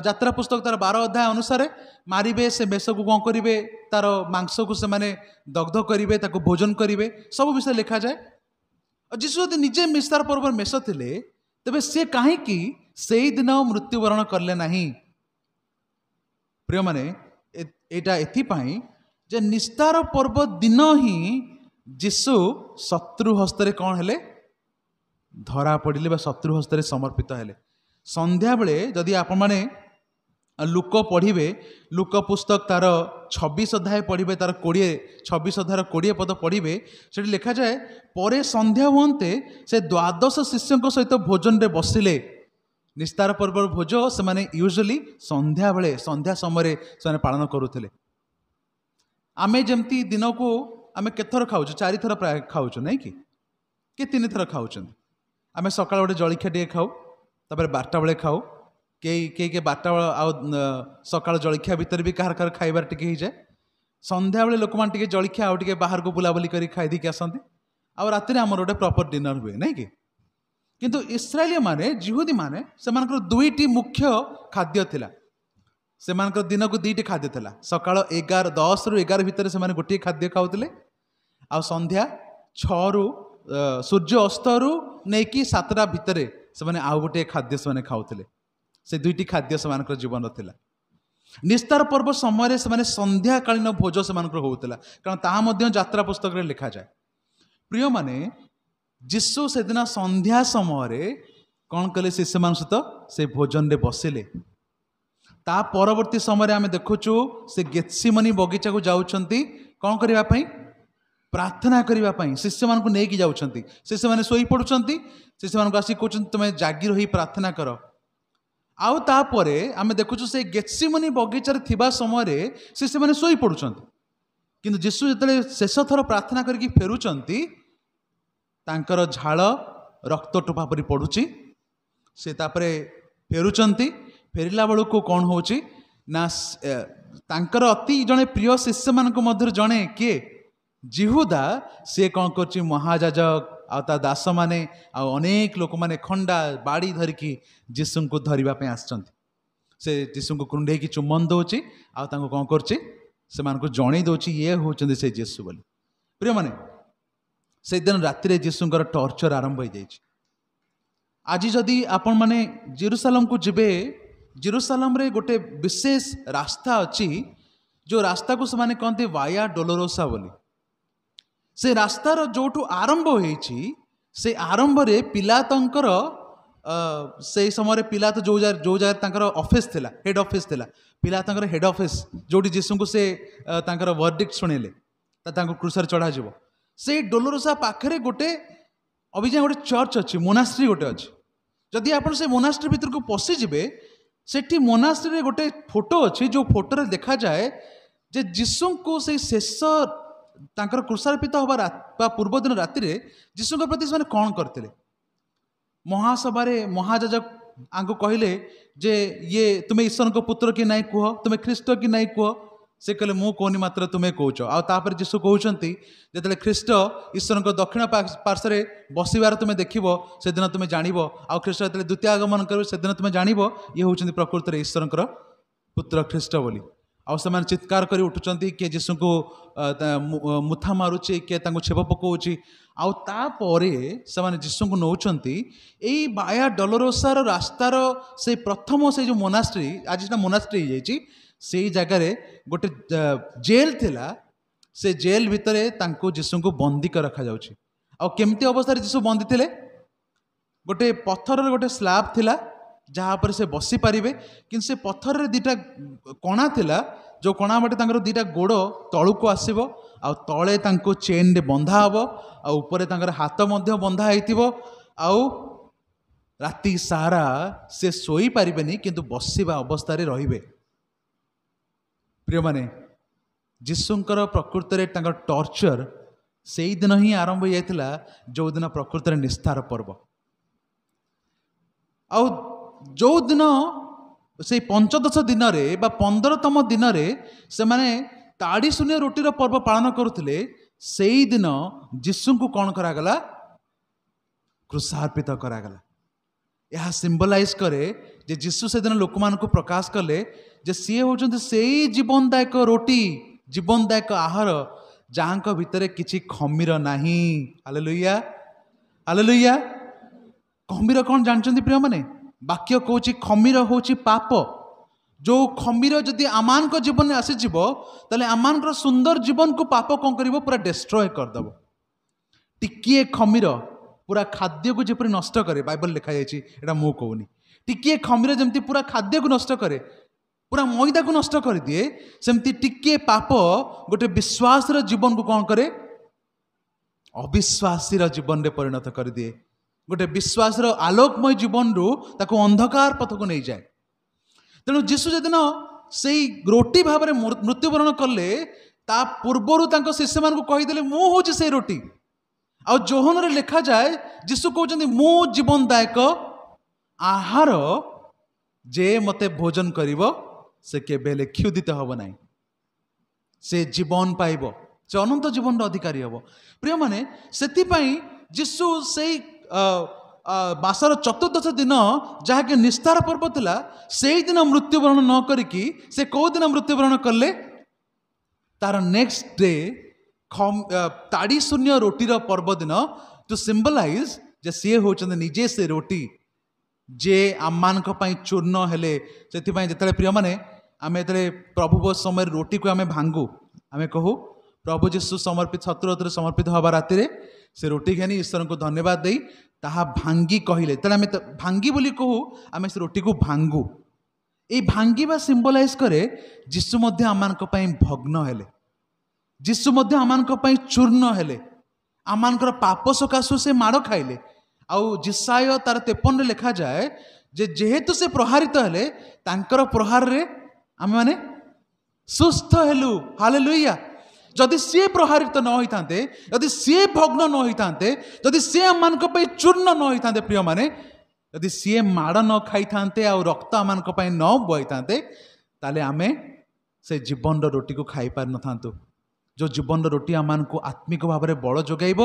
यात्रा पुस्तक तार 12 अध्याय अनुसार मारिबे से मेष को कौन करिवे तार मांस को से माने दग्ध करिवे ताको भोजन करिवे सब विषय लिखा जाए। जीशु यदि निजे निस्तार पर्वर मेष थिले तेबे से काहेकि सेई दिन मृत्युवरण करले नाही। प्रिय माने एटा एथिपाई जे निस्तार पर्व दिन ही जीशु शत्रु हस्तरे कौन हेले धरा पड़िले बा शत्रु हस्तरे समर्पित हेले। संध्या बेले जदि आपण माने लुक पढ़िबे लुक पुस्तक तार 26 अध्याय पढ़िबे तार 26 अध्याय 20 पद पढ़िबे से लिखा जाए परे संध्या हुंते से 12 शिष्यों सहित भोजन रे बसिले। निस्तार पर्व भोज से माने यूजुअली संध्या बेले संध्या समय से पालन करुथिले। आमे जमती दिन को आमे केथर खाउछु 4 थर प्राय खाउछु नहीं कि 3 थर खाउछु। आमे सकाळ गोटे जलखिया टे खाऊ तापर 12टा बेले खाऊ के 12टा आउ सकाळ जलखिया भीतर भी कहार कहार खाइबार टिके ही जाए। संध्या बेले लोक मान टिके जलखिया आउ टिके बाहर को बुलाबुली करी खाई दी के आसंती आ राति रे हमर गोटे प्रॉपर डिनर हुए नहीं कि। किंतु इस्राएली माने जिहुदी माने सेमानकर दुईटी मुख्य खाद्य थिला। सेमानकर दिन को 2टी खाद्य थिला। सकाळ 10 रु 11 भितर से माने गोटे खाद्य खाउतले आ संध्या 6 रु सूर्य अस्त रु नेकी 7टा भितर से माने आउ गोटे खाद्य से माने खाउतले। से 2टी खाद्य से मानकर जीवन थिला। निस्तार पर्व समय से माने संध्या कालीन भोज से मानकर होउतला कारण ता मध्य यात्रा पुस्तक रे लिखा जाए। प्रिय माने जीशु से दिन संध्या समय कौन कले शिष्य मान सहित से भोजन रे बसिले। ता परवर्ती समय आम देखुचु से गेत्सेमनी बगीचा को जाउछंती कौन करबा पई प्रार्थना करने पाई शिष्य मान को लेकिन जाऊँगी शिष्य मैंने शोई पड़ुंट शिष्य मान को आसिक कहते तुम्हें जागी रही प्रार्थना कर आउ तापर आम देखुचु से गेत्सेमनी बगीचार थिबा समय शिष्य मैंने शोई पड़ुंट किंतु जीशु जो शेष थर प्रार्थना करके फेरुचंती तांकर झाड़ रक्त टोपा परी पड़ुची से तापरे फेरुचंती फेरिला बेलू को कौन होची ना तांकर अति जड़े प्रिय शिष्य मान मध्य जड़े किए जिहुदा सी कौन कर महाजाजक आ दास माने अनेक लोक माने खंडा बाड़ी धरिकी जीशु को धरवाई आसचंती से जीशु को कुंडे की चुम्बन दौची आउ कौन कर जन दौची ये होचंदी से जीशु बोली प्रिय माने से दिन राति जीशुଙ୍କର टर्चर आरंभ हो जाए आज जदि आपण माने जेरूसालेम को जिबे जेरूसालेम रे गोटे विशेष रास्ता अच्छी जो रास्ता को से कहते वाया डोलोरोसा बोली से रास्तार जोठू आरंभ होइछि से आरंभ रे पिलातंकर से समय पिलात जो जगह तांकर ऑफिस थिला हेड ऑफिस थिला पिलातंकर हेड ऑफिस जोटी जीशु को से तांकर वर्डिक्ट सुनेले तांको क्रूसर चढ़ा जीवो से डोलोरोसा पाखरे गोटे अभिजा गोटे चर्च अच्छी मोनास्ट्री गोटे अच्छी जदि आप से मोनास्ट्री भीतर को पशि जीवे सेठी मोनास्ट्री गोटे फोटो अच्छी जो फोटो देखा जाए जे जीशु को से शेष तांकर क्रूसार्पित होगा पूर्व दिन राति जीशु प्रति से कौन करते महासभा महाजाजक आंको कहले जे ये तुम्हें ईश्वर को पुत्र कि नहीं कह तुम्हें ख्रीष्ट कि नहीं कह से कहले मु कहनी मात्र तुम्हें कौच आपर जीशु कहते जो ख्रीष्ट ईश्वर को दक्षिण पार्श्वे बसबार तुम्हें देख से दिन तुम्हें जान आउ ख्रीष्ट जो द्वितीय आगमन कर से दिन तुम्हें जान ये हूँ प्रकृत में ईश्वर पुत्र ख्रीष्ट बोली आउ से चित्कार कर उठुंट किए जीशु को मुथा मारुचे किए छेप पकाउची आउ तापरे से जीशु को नौचंती एई बाया डोलोरोसार रास्तार से प्रथम से जो मोनास्ट्री आज सीटा मोनास्ट्री हो से जगार गोटे जेल थिला से जेल भितर तांको जीशु को बंदी कर रखा जाउची आउ केमती अवस्था जीशु बंदी थिले गोटे पत्थर गोटे स्लैब थिला जहाँ पर से बसी पारिबे कि से पत्थर दीटा कणा थिला जो कणा बाटे तांकर दीटा गोड़ तलू को आसीबो आ तले तांको चेन रे बंधा हबो आ ऊपर तांकर हाथ मध्य बंधा हेतिबो आउ राति सारा से सोई पारिबेनी किंतु बसिबा अवस्था रे रहिबे प्रिय माने जीशुंकर प्रकृत रे तांकर टॉर्चर से ही दिन ही आरंभ हो जाइतिला जो दिन प्रकृत रे निस्तार पर्व आउ जो दिन से 15 दिन रे बा 15तम दिन रे से माने ताड़ी शून्य रोटीर पर्व पालन करुले से ही दिन जीशु को कौन करागला क्रूसार्पित करागला यह सिंबलाइज करे जे जीशु से दिन लोक मान को प्रकाश कले जे सी होचंती से जीवनदायक रोटी जीवनदायक आहार जहाँ भितर किसी खमीर नाही हालेलुया हालेलुया खमीर कौन जानते प्रिय माने वाक्य कहूँ खमीर हूँ पाप जो खमीर जदि आमान जीवन में आसीज ताले आमान सुंदर जीवन को पाप कौन कर पूरा डिस्ट्रॉय करदेव टिकिए खमीर पूरा खाद्य को जपरी नष्ट करे बाइबल लिखा जाए मु कहूनी टिकिए खमीर जमती पूरा खाद्य को नष्ट करे पूरा मैदा को नष्ट कर दिए सेमती टिकिए पाप गोटे विश्वास जीवन को कौन करे अविश्वासी जीवन में परिणत कर दिए गोटे विश्वास आलोकमय जीवन रु ताको अंधकार पथ को नहीं जाए तेणु जीशु जदिन से रोटी भाव में मृत्युवरण कले ता पूर्वर शिष्य मान कहीदे मु हूँ से रोटी आ जोहन रे लिखा जाए जीशु कहते मु जीवनदायक आहार जे मते भोजन करिवो से केबेले क्षुदित हब ना से जीवन पाइब से अनंत जीवन अधिकारी हब प्रिय माने सेतिपाई जीशु से मासर चतुर्दश दिन जहाँकि निस्तार पर्व थिला से दिन मृत्युवरण न करिकी से कौ दिन मृत्युवरण कले तार नेक्स्ट डे ताड़ी शून्य रोटीर पर्व दिन टू सिंबलाइज जे सी होचंद निजे से रोटी जे आम चूर्ण हेले से जिते प्रिय माने आम जो प्रभु समय रोटी को आम भांगू आम कहू प्रभु जीशु समर्पित शत्रुरे समर्पित हवा राति से रोटी खानी ईश्वर को धन्यवाद दे ताहा भांगी कहले तेल भांगी बोली कहू आम से रोटी को भांगू ये भांगीबा सिंबलाइज करे जीशु आम भग्न हेले जीशु मध्य आमानक पई चूर्ण हेले आमानकर पाप सकाशु से माड़ खाइले आउ जिसाय तार 53 लिखा जाए जे जेहेतु से प्रहारित हेले तांकर प्रहार रे आमे माने सुस्थ हेलु हालेलुया जदि सी प्रहारित न होइतांते जदि सी भग्न न होइतांते जदि सी आमानक पई चूर्ण न होइतांते प्रिय माने जदि सी माड़ न खाइतांते आ रक्त आमानक पई न बइतांते ताले आमे से जीवन रोटी को खाई पार न थांतु जो जीवन रोटी आमानकु आत्मिक भाव में बल जोगाइब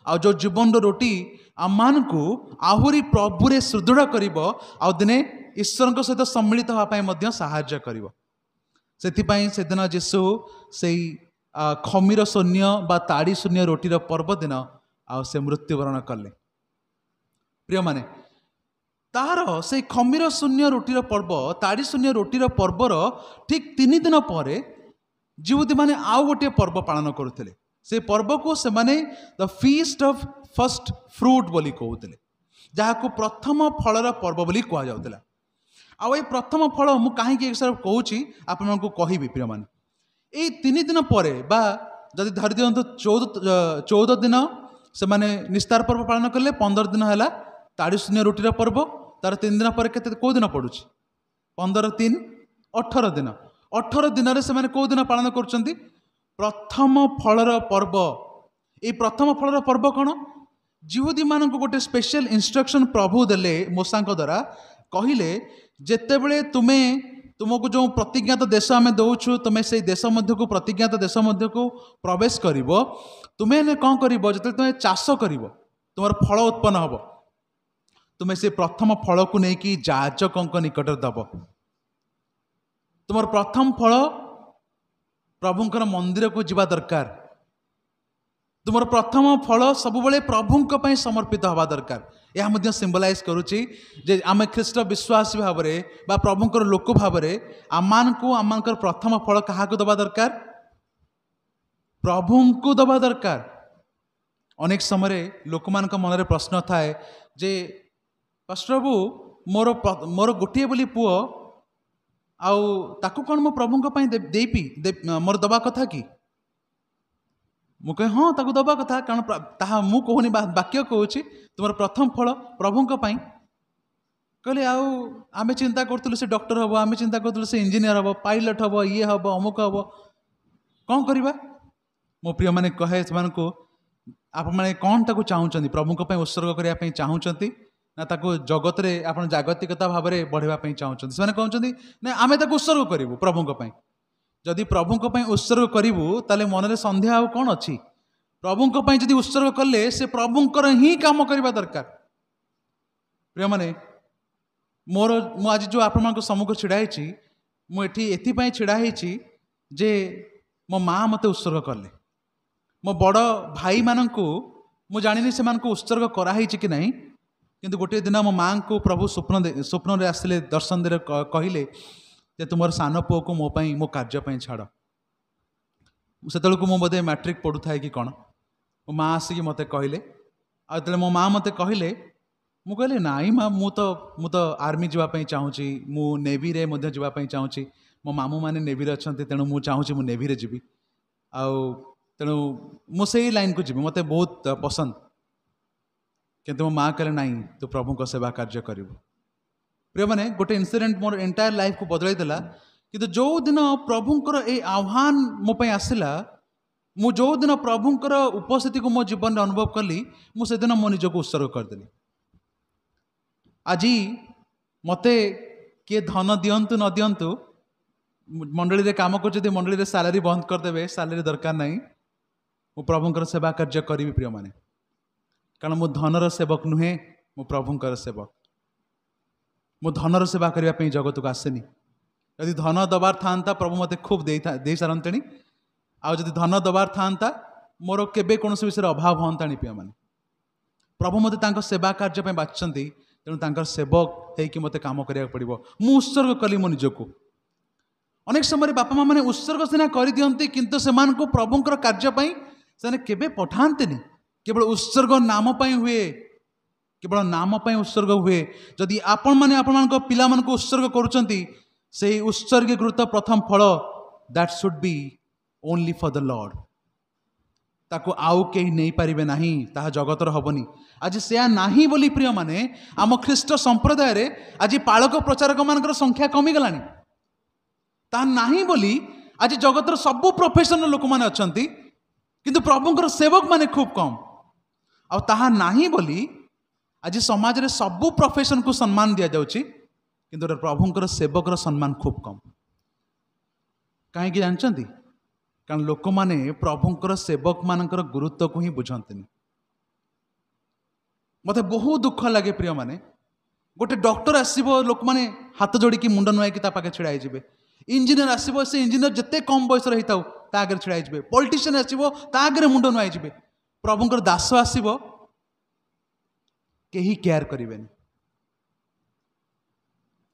आ जो जीवन रोटी आमानकु आहुरी प्रभुरे सुदृढ़ करिब आ दिने ईश्वर सहित सम्मिलित होगापाई मध्य साहाय्य करिब सेथिपाई सेदिन जीशु से खमीर शून्य बा ताड़ी शून्य रोटीर पर्व दिन आ से मृत्युवरण कले प्रिय माने तार से खमीर शून्य रोटीर पर्व ताड़ी शून्य रोटीर पर्वर ठीक 3 दिन पर जिहुदी माने आउ गोटे पर्व पालन करुले से पर्व को से माने the feast of first fruit बोली कहते जहाँ प्रथम फलर पर्व बोली कह जाउतला आ ये प्रथम फल मु कहीं कहूँ आपण कहबी प्रिय माने 3 दिन पर जदि धरी दिंतु 14 दिन से माने निस्तार पर्व पालन कले 15 दिन है ताड़ी शून्य रोटीर पर्व तार 3 दिन पर कौ दिन पड़ू 15 3 18 दिन 18 दिन से कौ दिन पालन कर प्रथम फलर पर्व ये प्रथम फलर पर्व कौन जिहुदी मान गोटे स्पेशल इंस्ट्रक्शन प्रभु देले मूसा द्वारा कहले जेतेबेले तुम्हें तुमको जो प्रतिज्ञात देश आम दौचु तुम्हें से देश मध्य को प्रतिज्ञात देश मध्य को प्रवेश कर तुम्हें कौन कर जो तुम्हें चाष कर तुम फल उत्पन्न हम तुम्हें से प्रथम फल को लेकिन याजक निकट दब तुम प्रथम फल प्रभुंकर मंदिर को जीवा दरकार तुम प्रथम फल सबुबले प्रभुंक पई समर्पित हवा दरकार यह मध्य सिंबलाइज करुच्ची जे आम ख्रीष्ट विश्वासी भाव में बा प्रभुंकर लोक भाव में आमकर प्रथम फल क्या दबा दरकार प्रभु को दबा दरकार अनेक समय लोक मान मन प्रश्न थाए जे प्रभु मोर मोर गोटे बोली पुओ आउ ताकू कौन मो प्रभु देपी मोर दबा कथा कि मु कहे हाँ ताकू दबा कथा कारण ताहा मु कहूनी वाक्य कहूँ तुम प्रथम फल प्रभु कहले आउ आमे चिंता करूँ से डॉक्टर हम आमे चिंता करूँ से इंजीनियर हम पायलट हम ये हम अमुक हम कौन करवा मो प्रिय मैंने कहे से आप मैंने कौन ताकू चाहूँगी प्रभु उत्सर्ग करने चाहूँगी ना ताको जगत रे आपण जागतिकता भाव में बढ़ावाई चाहते से कहते ना आम उत्सर्ग करूँ प्रभु जदि प्रभु उत्सर्ग करूँ ताले मन सन्देह आउ कौन अच्छी प्रभु जदि उत्सर्ग कले से प्रभुंकर ही काम करने दरकार प्रिय माने मोर आज जो आपण सम्मुख छिड़ाई मुझे छिड़ाई जे मो माँ मत उत्सर्ग कले मो बड़ भाई मानू मु जानी से उत्सर्ग कराई कि नहीं किंतु गोटे दिन मो माँ को प्रभु स्वप्न आसले दर्शन दे कहले जे तुम सान पुओ को मोपाई मो कार्यपाई छाड़ से मो बोधे मैट्रिक पढ़ु था कि कौन मो माँ आसिक मत कहले आते मो माँ मत कहले मु कहले नाई माँ मु तो आर्मी जावाई चाहूँगी मु नेवी रे मध्य जावाई चाहूँगी मो मामू मैंने नेवी रे अच्छा तेणु मु चाहूँगी मु नेवी रे जीवी आउ तेणु मु से लाइन को जीवी मत बहुत पसंद किंतु मो माँ कहले नाई तू प्रभु को सेवा कार्य करू प्रिय मैंने गोटे इनसीडेंट मोर एंटायर लाइफ को बदलाई देला कि जो दिन प्रभुंकर ए आह्वान मो पे आसला मु जो दिन प्रभुंकर उपस्थिति को मो जीवन में अनुभव कली मु से दिन मो निजक उत्सर्ग करदेली आज मते किए धन दिंतु न दिंतु मंडली रे काम कर मंडली रे सैलरी बंद करदे सैलरी दरकार नहीं मु प्रभुंकर सेवा कार्य करी प्रिय माने कारण मु धनर सेवक नुहे मु प्रभुंकर सेवक मु धनर सेवा करने जगत को आसेनी यदि धन दबार था प्रभु मत खूब दे सारते आउ जदि धन दबार था मोर केबे कौन विषय अभाव हाँ प्रिय माने प्रभु मत सेवा कार्य बाछुंट तेणु सेवक होकि मत काम करा पड़ो मु उत्सर्ग कली मो निजक अनेक समय बापा माँ मैंने उत्सर्ग सीना कर दिखती किंतु से प्रभुंकर कार्यपाई से केबे पठाते केवल उत्सर्ग नाम हुए केवल नाम उत्सर्ग हुए जदि आपण मैंने आपण पिला को उत्सर्ग करुँच उत्सर्गीकृत प्रथम फल that should be only for the Lord ताको आउ केही नहीं पारिबे नाही, ताहा जगतर हबनी। आज से नाही बोली प्रिय माने आम ख्रीष्ट संप्रदाय रे आज पालक प्रचारक मानकर संख्या कमी गलानी। ताहा नाही बोली आज जगतर सबु प्रोफेशनल लोक माने अछंती, किंतु प्रभुंकर सेवक माने खूब कम। आ ताहा नाही बोली आज समाज रे सबु प्रोफेशन को सम्मान दिया जाउची, किंतु प्रभुंकर सेवकर सम्मान खूब कम। कहीं जानते? कारण लोक माने प्रभुंकर सेवक मानकर गुरुत्व को ही बुझंतनी। मते बहुत दुख लगे प्रिय माने, गोटे डॉक्टर आसीबो लोक माने हाथ जोड़ी की मुंड नुआई की ता पाके छिड़ाई जिवे। इंजीनियर आसीबो से इंजीनियर जत्ते कम बयस रही थाउ ता आगे छिड़ाई जिवे। पॉलिटिशियन आसीबो ता आगे मुंड नुआई जिवे। प्रभुंकर दास आसीबो केही केयर करिवेनी।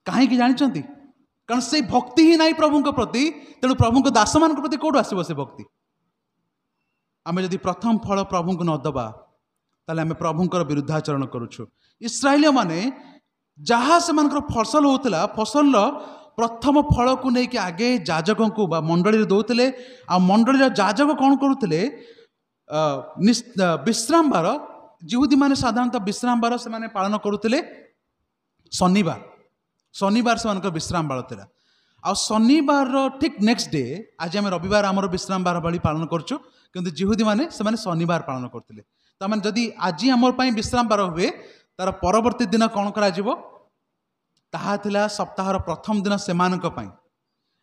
काहे की जानचंती? कारण से भक्ति ही नहीं प्रभु प्रति, तेणु प्रभु दास मान प्रति कौटू आसो से भक्ति? आम जदि प्रथम फल प्रभु को नदबा ताले आम प्रभुंकर विरुद्धाचरण करुछु। इस्राएलिया माने जहाँ से फसल होता फसल प्रथम फल को लेकिन आगे जाजक को मंडली दौले। आ मंडली जाजक कौन करुले? विश्राम बार जिहुदी माने साधारणतः विश्राम बार से माने पालन करुले। शनिवार शनिवार से विश्राम बार था। आ शनिवार ठीक नेक्स्ट डे आज आम रविवार आमर विश्राम बार भाई पालन करुँ, किंतु जिहुदी माने से माने शनिवार पालन करते। तो मैंने जदि आज आमर विश्राम बार हुए तार परवर्ती दिन कौन करा ताहा थिला सप्ताहर प्रथम दिन सेमानक पई।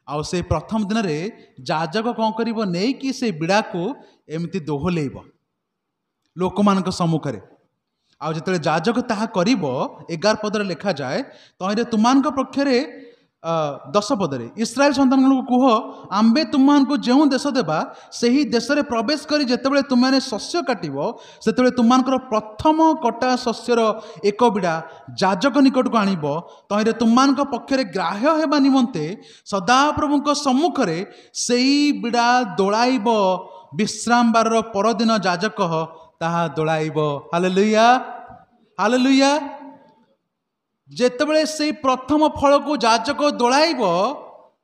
आ से प्रथम दिन रे जाजक कौन करिवो नै कि से बिड़ा को एमती दोहलेइबो लोक मानक सम्मुख रे। आ जिते जाजक ताहा करिवो 11 पदरे लिखा जाए, तहिरे तुमानक पक्षरे 10 पदरे इस्राएल सन्तान को कुह आम्बे तुमको जो देश देवा सही देश रे प्रवेश करी जेतेबेले तुमने शस्य काटिबो सेतेबेले तुमनकर प्रथम कटा शस्यर एक बिड़ा जाजक निकट को आनिबो। तहिरे तुमनक पक्षरे ग्राह्य हेबा निमंते सदाप्रभुक सम्मुख रे सही बिड़ा दोलाइबो। विश्राम बार परदिन जाजक ताहा दोलाइबो। Hallelujah hallelujah. जेतेबेले से प्रथम फल को जाजक दोलाइब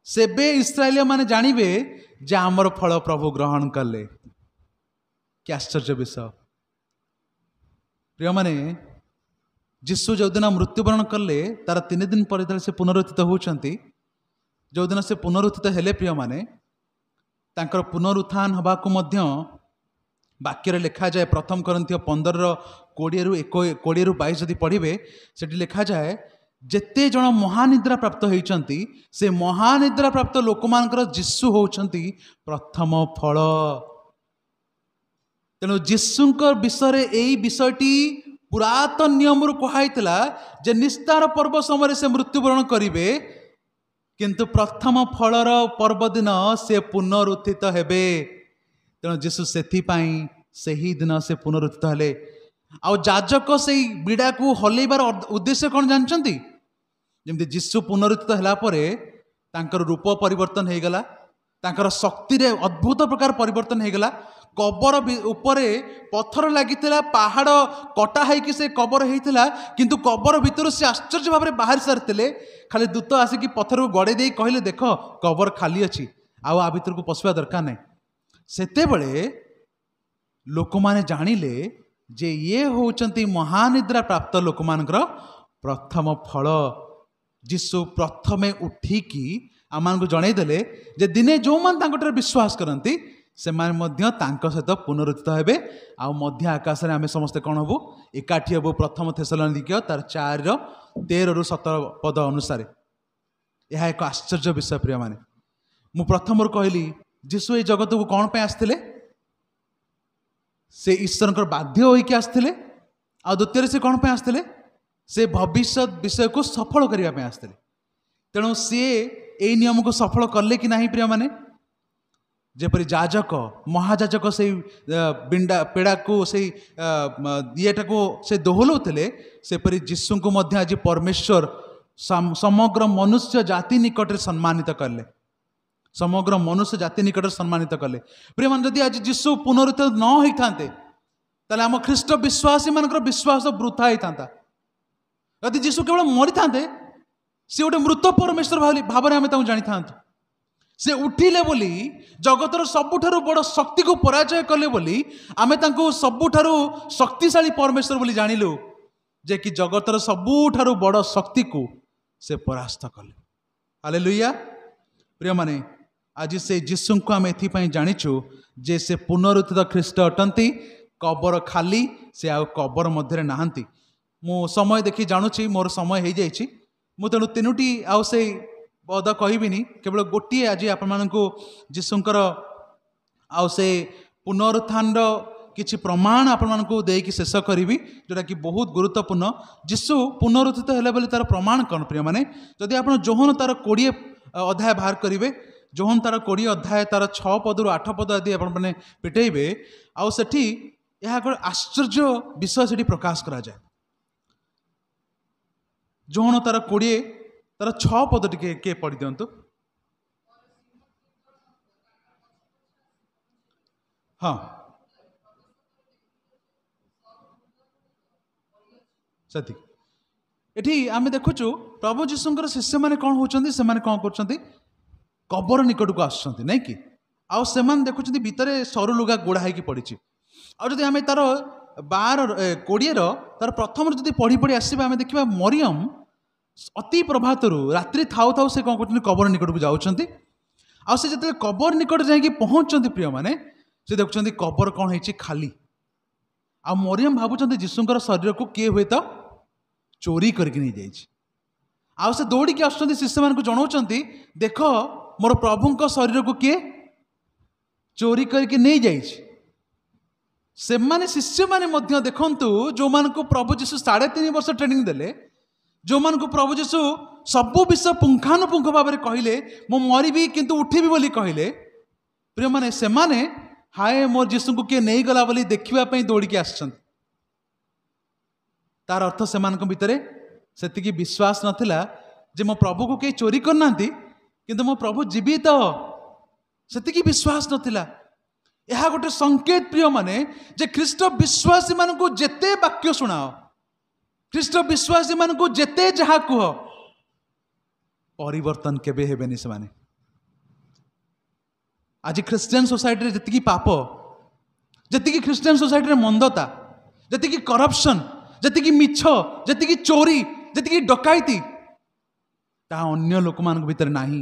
सेबे इस्राएलिया माने जानिबे जे आमर फल प्रभु ग्रहण कले। क्या आश्चर्य विषय प्रिय माने। जीशु जो दिन मृत्युवरण कले तार 3 दिन पर से पुनरुत्थित होउछंती। जो दिन से पुनरुत्थित हेले प्रिय माने तांकर पुनरुत्थान हबा को मध्य वाक्य लिखा जाए प्रथम कोरिन्थियो 15:20-22 जदि पढ़िबे सेठी लिखा जाए जेते जन महानिद्रा प्राप्त होइचंती से महानिद्रा प्राप्त लोक मानकर जीशु होउचंती प्रथम फल। तेणु जीशुंकर विषय एई विषयटी पुरातन नियम रु कहाइतला जे निस्तार पर्व समय से मृत्युवरण करिवे, किंतु प्रथम फलर पर्व दिन से पुनरुत्थित हेबे। तेणु जीशु से ही दिन से पुनरुत्थित हेले। आ जाजक से बिड़ा को हलैबार उद्देश्य कौन जानते? जमती जीशु पुनरुत्थित होला परे तांकर रूप परिवर्तन हो गला, तांकर शक्ति रे अद्भुत प्रकार परिवर्तन हो गला। कबर उपरे पत्थर लागिथिला, पहाड़ कटा है से कबर होता, किंतु कबर भितर से आश्चर्य भाव में बाहर सारी खाली दूत आसिक पत्थर को गड़े दे कहले देख कबर खाली अच्छी आ भितर को पशुवा दरकार नहीं। सेतेबेले लोक माने जानिले जे ये होचंती महानिद्रा प्राप्त लोक मानकर प्रथम फल। जीशु प्रथमे उठिकी आमान को जणाई देले जे दिने जो मान तांकर विश्वास करंती से माने मध्य तांको सहित पुनरुत्थित हेबे। आ मध्य आकाश रे आमे समस्ते कोन हबो एकाठी हबो। प्रथम थेसलोनिके तार 4:13-17 पद अनुसार यह एक आश्चर्य विषय प्रिय माने। मु प्रथम कहली जीशु ए जगत को कौन पे आसथिले? से ईश्वर बाध्य होइके आसथिले। आ द्वितीय से कौन पे आसथिले? से भविष्य विषय को सफल करने पे आसथिले। तेणु सी ए नियम को सफल कले कि नहीं प्रिय माने? जेपरि जाजक महाजाजक से बिंडा पेड़ा को से येटा को से दोहलौथिले, सेपरि जीशु को मध्य आज परमेश्वर समग्र मनुष्य जाति निकट सम्मानित कले। समग्र मनुष्य जाति निकट सम्मानित कले। प्रियमान जदि आज जीशु पुनरुत्थित न होइथांते ताले आम ख्रीष्ट विश्वासी मानकर विश्वास वृथा होइथांता। यदि जीशु केवल मरी थांते सी गोटे मृत परमेश्वर भाव में आम जानी था। से उठिले बोली जगतर सबुठारु बड़ शक्ति को पराजय कले बोली आमे तांको सबुठारु शक्तिशाली परमेश्वर बोली जानिलु जे कि जगतर सबुठारु बड़ शक्ति को से परास्त कले। हालेलुया। प्रिय माने आज से यीशु को आम एथि जानिछु जे से पुनरुत्थित ख्रीष्ट अटंती। कबर खाली से आ कबर मध्य नहांती। मु समय देखी जानुची मोर समय हो जाइछि मु तेणु तीनोटी आउ से पद कहबिनी केवल गोटे आज आपण मानकु यीशुंकर आउ से पुनरुत्थान किछि प्रमाण आपण मानकु देकी शेष करिवि जोटा कि बहुत गुरुत्वपूर्ण। यीशु पुनरुत्थित हेले बोली तार प्रमाण कौन प्रिय माने जदि आपण जोहन तार 20 अध्याय बाहर करिवे जोहन तार 20 अध्याय तार 6 पद रु 8 पद आदि आपण माने पिटेइबे आउ सेठी यह एक आश्चर्य विषय से प्रकाश करा जाए। जोहन तार 20 तार 6 पद टिके पढ़ी दिंतु। हाँ सती एठी आमे देखुचु प्रभु जीशुंकर शिष्य माने कौन होचंती से माने कौन करचंती कबर निकट को आसुचंती नहीं कि आउ से माने देखुचंती भितरे सरू लुगा गोड़ा होई पड़ी आ जदि आमे तार 12-20 तार प्रथम जदि पढ़ी पढ़ी आसबा आमे देखिबा मरियम अति प्रभातरु रात्रि थाउ थाउ से कौन करचंती कबर निकट को जाउचंती आ से जते कबर निकट जाई कि पहुंचचंती प्रिय माने से देखुचंती कबर कौन होईची खाली आ मरियम भाबुचंती जीशुंकर शरीर को किए हुए तो चोरी करके नहीं जाइछि आ से दौड़ी के आसुचंती शिष्य मान को जणाउचंती देख मोर प्रभुंक शरीर को किए चोरी करके नहीं जाइछि। से माने शिष्य माने मध्य देखंतु जो मान को प्रभु जीशु 3.5 वर्ष ट्रेनिंग देले जो मान को प्रभु जीशु सबु विषय पुंखानुपुंख भाव में कहले मो मरिबी किंतु उठिबी बोली कहले प्रिय माने से माने हाय मोर जीशु को किए नहीं गला बोली देखिबा पई दौड़ी के आछन। तार अर्थ से मान को भितरे सेतिकी विश्वास नथिला जे मो प्रभु को के चोरी करनांती किंतु मो प्रभु जीवित सेतिकी विश्वास नथिला। यह गोटे संकेत प्रिय माने जे ख्रीष्ट विश्वासी मान को जेते वाक्य सुनाओ ख्रीष्ट विश्वासी मान को जेते जहा कुह परिवर्तन केबे हेबेनी से माने। आज क्रिश्चियन सोसाइटी रे जतिकी पाप जतिकी क्रिश्चियन सोसाइटी रे मंदता जतिकी करप्शन जतिकी मिछ जतिकी चोरी जतिकी डकायती ता अन्य लोक मान भीतर नाही।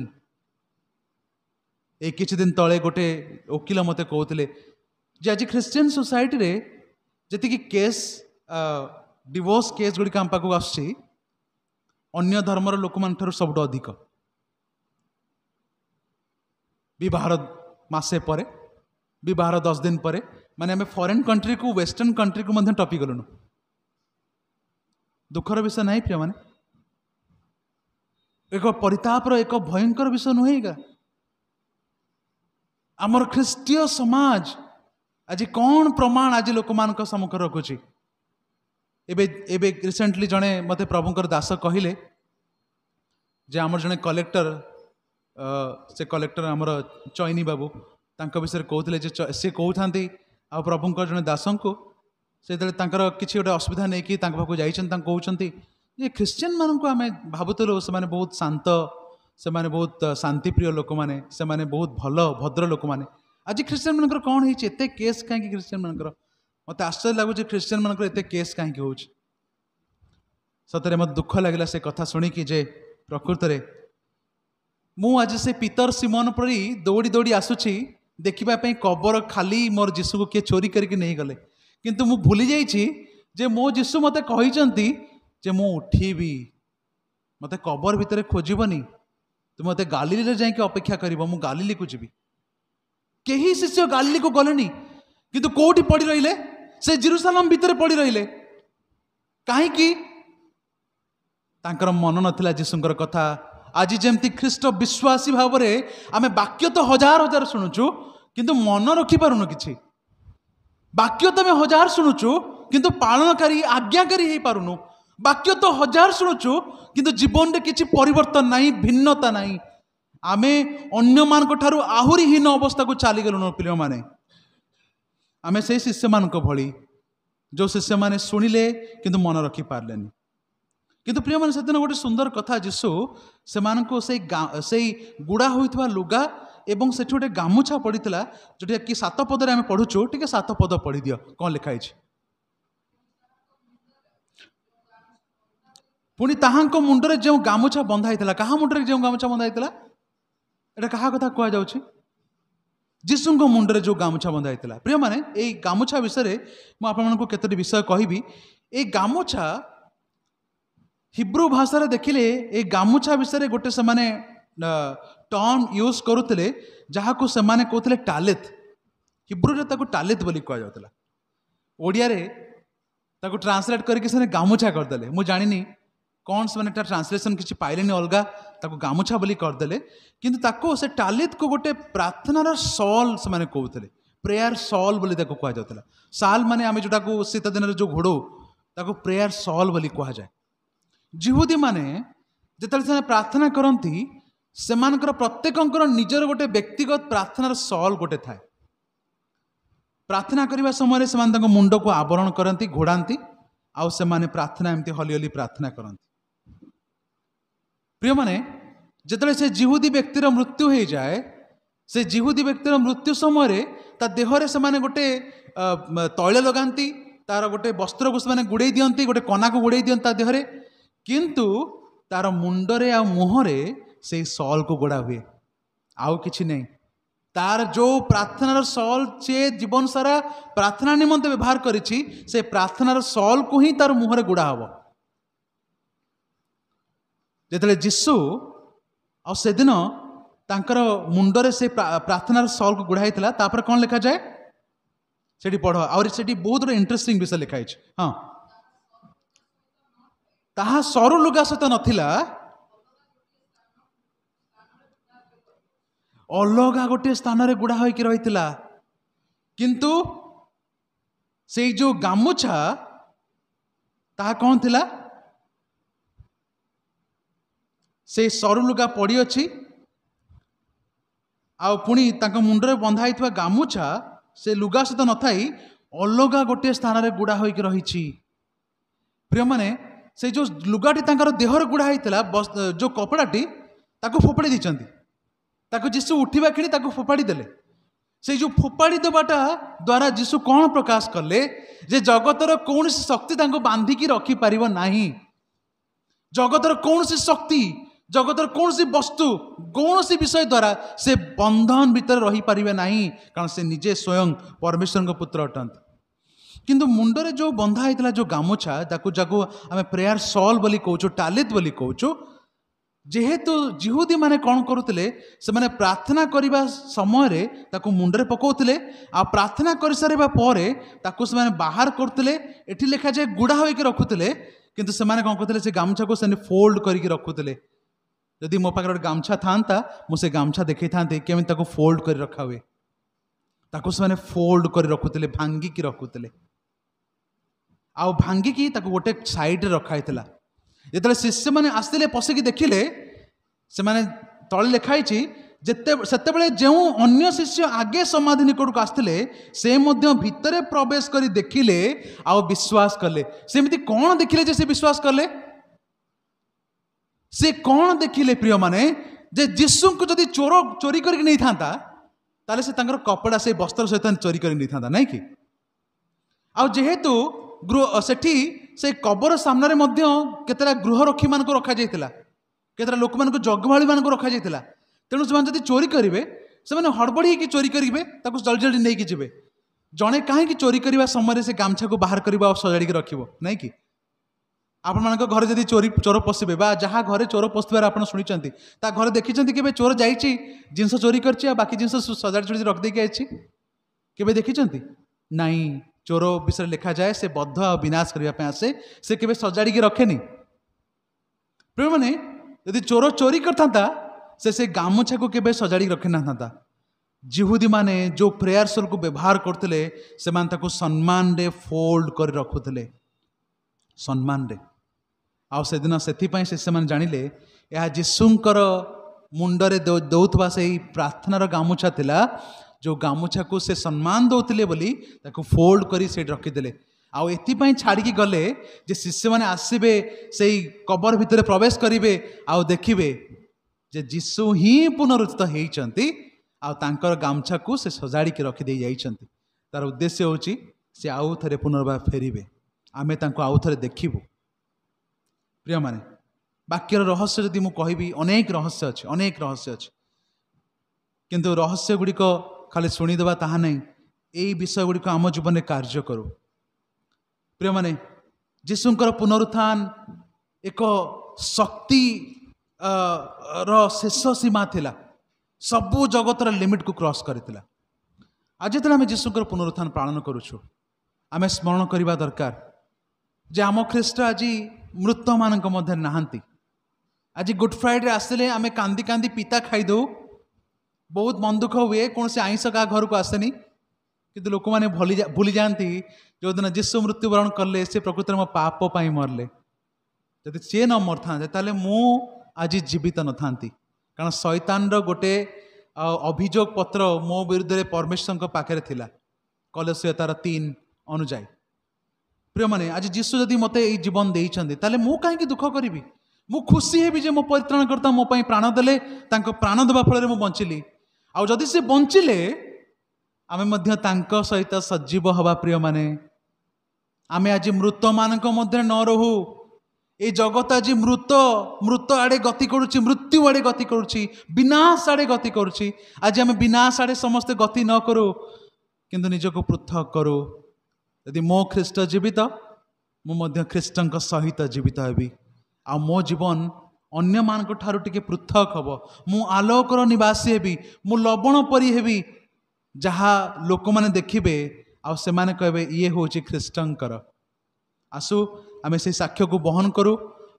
एक किछि दिन तले गोटे वकील मते कहते जे आज क्रिश्चियन सोसाइटी रे जतिकी केस डिवोर्स केस गुड़ी आम पाक आसुची अन्य धर्मर लोक मान ठारू सबुठ अधिक विवाहर मासे परे विवाहर 10 दिन परे माने आम फॉरेन कंट्री को वेस्टर्न कंट्री को मध्य टपी गलुनु। दुखर विषय नहीं प्रिय माने एक परितापर एक भयंकर विषय नुहेगा। आमर ख्रीष्टीय समाज आज कौन प्रमाण आज लोक मान सम्मुख रखुची। एबे रिसेंटली जड़े मते प्रभुंकर दास कहले जे आमर जड़े कलेक्टर से कलेक्टर आमर चैनी बाबू तांका विषय कहते जे से कहते आ प्रभुंकर जड़े दास को से किसी गोटे असुविधा नहीं कि पाखु जाइछन ये क्रिश्चियन मान को आम भावुलु से बहुत शांत से बहुत शांतिप्रिय लोक मैंने से बहुत भल भद्र लोक मैंने आज क्रिश्चियन मान कौन होते केस कहीं क्रिश्चियन मान मत आश्चर्य लगुच क्रिश्चियन मान एत केस कहीं हो सतरे मत दुख लगे से कथा शुणिकी जे प्रकृत में मु आज से पीतर सिमोन परी दौड़ी दौड़ी आसुची देखापी कबर खाली मोर जीशु को किए चोरी करके नहीं गले किंतु मु भूली जाइछि जे मो जीशु मते कहिचंती जे मु उठीबी मते कबर भितर खोजबनी तुम मते गालिली रे जाके अपेक्षा करिवो मु गालिली को जीवी केही शिष्य गालिली को गलेनी किंतु कोठी पड़ी रहिले से जेरूशलेम भितर पड़ी रहिले काहे कि तांकर मन नथिला जीशुंकर कथा। आज जेमती ख्रीष्ट विश्वासी भाव में आम वाक्य तो हजार हजार शुणुचु किंतु मन रखी पारुनु किछि वाक्य तो आम हजार शुणुचु किंतु पालनकारी आज्ञाकारी हो पारुनु वाक्य तो हजार शुणुचु किंतु जीवन में किसी परिवर्तन नहीं भिन्नता नहीं आमे अन्य मान ठारू आहुरी हीन अवस्था को चलीगलुन प्रिय माने आमे से शिष्य मान भली जो शिष्य माने शुणिले किंतु मन रखी पारलेनी किंतु प्रिय मन सेदिन गोटे सुंदर कथा जीशु से गुड़ा होइथवा लुगा एवं सेठी गोटे गामुछा पड़ीला जोटा कि 7 पदरे आम पढ़ुचु टे 7 पद पढ़ी दियो कौन लिखाई पुणी ताहांको मुंडरे जो गामुछा बंधा होता क्या मुंडरे जो गामुछा बंधा होता एटा क्या कथा कह जाउछि जीशुंको मुंडरे जो गामुछा बंधा होता प्रिय माने ये गामुछा विषय मुझे आपको केतोटी विषय कहबी ये गामुछा हिब्रू भाषा देखिले ये गामुछा विषय गोटे से टर्म यूज करुले जहाँ को सेमाने कहते टालेत हिब्रू ताको टालेत बोली कह जाउतला ओडिया रे ताको ट्रांसलेट करके से गामुछा करदेले मु जानिनी कौन से ट्रांसलेशन किसी पाइले अलगा ताको गामुछा बोली करदेले किंतु ताको से टालेत को गोटे प्रार्थनार सॉल से माने कहते प्रेयर सॉल बोली ताको कह जाउतला साल माने आमे जोटा को शीत दिन जो घोड़ो ताको प्रेयर सॉल बोली कह जाए जिहुदी माने जेतले से प्रार्थना करती सेमानकर प्रत्येकंकर निजर गोटे व्यक्तिगत प्रार्थनार सॉल गोटे थाए प्रार्थना करने समय से मुंड को आवरण करती घोड़ाती आउ से प्रार्थना एमती हली हली प्रार्थना करती प्रिय माने जिते से जिहुदी व्यक्तिर मृत्यु हो जाए से जिहुदी व्यक्तिर मृत्यु समय ता देहरे से गोटे तैल लगाती तार गोटे वस्त्र को से गुड़े दियंती गोटे कना को गुड़े दियंती देहरे किंतु तार मुंडरे आ मुहरे से सॉल को गोड़ा हुए आउ किछि नहीं तार जो प्रार्थनार सॉल से जीवन सारा प्रार्थना निमंत व्यवहार करिछि से प्रार्थनार सॉल को ही तार मुहरे गुड़ा हबो जेतले जिसु आ सेदिन तांकर मुंडरे से प्रार्थनार सॉल को गुड़ा हैतला तापर कोन लिखा जाए सेठी पढ़ो और सेठी बहुत इंटरेस्टिंग विषय लिखा है हाँ ताहा सरू लुगा सहित नथिला अलगा गोटे स्थान रे गुड़ा होइकी रहितला किंतु से जो गामुछा ताहा कौन थिला से सरू लुगा पड़ी अछि आ पुणी तांका मुंडरे बंधा होइतवा गामुछा से लुगा सहित नथाई अलगा गोटे स्थान रे गुड़ा होइकी रहिछि प्रिय माने से जो लुगाटी तांकर देहर गुड़ा होइतला जो कपड़ाटी ताको फोपाड़ी दिचंती ताको जीशु उठिबा खिणी ताको फोपाड़ी देले से जो फोपाड़ी देवाटा द्वारा जीशु कौन प्रकाश कले जे जगतर कौन शक्ति तांको बांधिकी रखी पारिबो नाही जगतर कौन शक्ति जगतर कौन वस्तु कौन विषय द्वारा से बंधन भीतर रही पारिबे नाही कारण से निजे स्वयं परमेश्वर को पुत्र अटंत किंतु मुंडरे जो बंधा होता जो गामुछा ताकू जाकू आम प्रेयर सॉल बोली कहूँ टालित बोली कहूँ जेहेतु जिहुदी माने कौन करुले से माने प्रार्थना करने समय ताकू मुंडरे पकाउले आ प्रार्थना कर सारा पर ताकू से माने बाहर करते एठी लिखा जाए गुड़ा होइके रखुले किंतु से माने कौन करते से गामछा को से फोल्ड करके रखुले जदि मो पाखे गोटे गामछा था मुझे गामछा देखी था केमी ताकू फोल्ड कर रखा हुए ताकू से माने फोल्ड कर रखुले भांगिकी रखुले आउ भांगिकी ताकू गोटे साइड रे रखा होता जिते शिष्य मैंने आसते पशिकी देखिले से माने तले लिखाई से जो अन्य शिष्य आगे समाधि निकट को आसते से भितर प्रवेश कर देखिले आउ विश्वास कले सेमती कौन देखिले जे से विश्वास कले से कौन देखिले प्रिय माने जे जीशु को जदि चोरी करके नहीं था ताले से तांकर कपड़ा से वस्त्र सहित चोरी करके नहीं था नहीं कि आउ जेहेतु सेठी से कबर सामने केतरा गृह रक्षी मान रखा जाइतिला केतरा लोक मान जगभाड़ी मान रखा जाइतिला तेणु से जदि चोरी करेंगे से हड़बड़ी की चोरी करेंगे ताको जल्दी जल्दी नहीं कि जीवे जड़े कहीं चोरी करने समय से गामछा को बाहर करवा सजाड़ी रखिब नहीं कि आपण मान घर जदि चोर पशिबे बा जहाँ घरे चोर पशुवार आप शुणी ता घर देखी के चोर जाइए जिनस चोरी कर बाकी जिनस सजाड़ी चोरी रखदेकी आई केवे देखी नाई चोर विषय लिखा जाए से बद्ध आ विनाश करने आसे से केवे सजाड़ी के रखेनी प्रिय माने यदि चोर चोरी करता से गामुछा को केवे सजाड़ी रखे ना था जिहुदी माने जो प्रेयर सोल को व्यवहार करते से सम्मान रे फोल्ड कर रखुले सम्मान रे आउ से दिन से जानिले यह जीशुंकर मुंडरे दौथवा से प्रार्थनार गामुछा थिला जो गामुछा को से सम्मान दौले बोली ताको फोल्ड करी से रखीदे आउ एथिपाई छाड़िकी गले जे शिष्य मैंने आसबे से कबर भितर प्रवेश करेंगे आउ देखिए जे जीशु ही पुनरुत्थित होती आर गामछा को से सजाड़ी रखिदे जाइछन्ति। तार उद्देश्य होची से आउ थे पुनर्बार फेरिबे आमे तांको आउ थे देखिबु। प्रिय माने वाक्यर रहस्य जदि मु कहबी अनेक रहस्य अच्छे अनेक रहस्य अच्छे किंतु रहस्य गुड़िक खाली शुणीदेवा ताहा नहीं यही विषय गुड़िक आम जीवन में कार्य करू। प्रिय माने जीशुंकर पुनरुत्थान एक शक्ति शेष सीमा थिला सबू जगतर लिमिट को क्रॉस करथिला। आज जो आम जीशुंकर पुनरुत्थान पालन करुछु आम स्मरण करने दरकार जे आम ख्रीष्ट आज मृत मान मध्य नहांती। आज गुड फ्राइडे आसले आम कांदी कांदी पिता खाईदे बहुत मन दुख हुए कौन से आईष क्या घर को आसेनी किंतु लोक मैंने भूली जाती जो दिन जीशु मृत्युवरण कले से प्रकृति मो पाप पाई मरले जदि सी न मर था मु आज जीवित न था कारण शैतान गोटे अभियोग पत्र मो विरुद्ध परमेश्वर पाखे थिला कलसिया तार 3 अनुजाई। प्रिय माने आज जीशु जदि मते ये जीवन देइछन्ते ताले मु काहे दुख करी मु खुशी हेबी जे मो परित्राण करता मो पई प्राण देले तांको प्राण देबा फल मु बंचिली आ जदि से बंचिले आमे मध्य तांको सहित सजीव हवा। प्रिय माने आमे आज मृत मानक मध्य न रहू ए जगत आज मृत आड़े गति करुच्ची मृत्यु आड़े गति करुच्ची विनाश आड़े गति करुच्ची। आज आमे विनाश आड़े समस्ते गति न करू किंतु निजको पृथक करू। यदि मो ख्रीष्ट जीवित मु मध्य ख्रीष्टंक सहित जीवित हेबी आ मो जीवन अन्य मानक ठारू टिके पृथक हब मु आलोकर निवासी हेबी मु लवण परी हेबी जहा लोक माने देखिबे आ से माने कहबे ये होची ख्रीष्टंकर। आसु आमे से साक्ष्य को बहन करू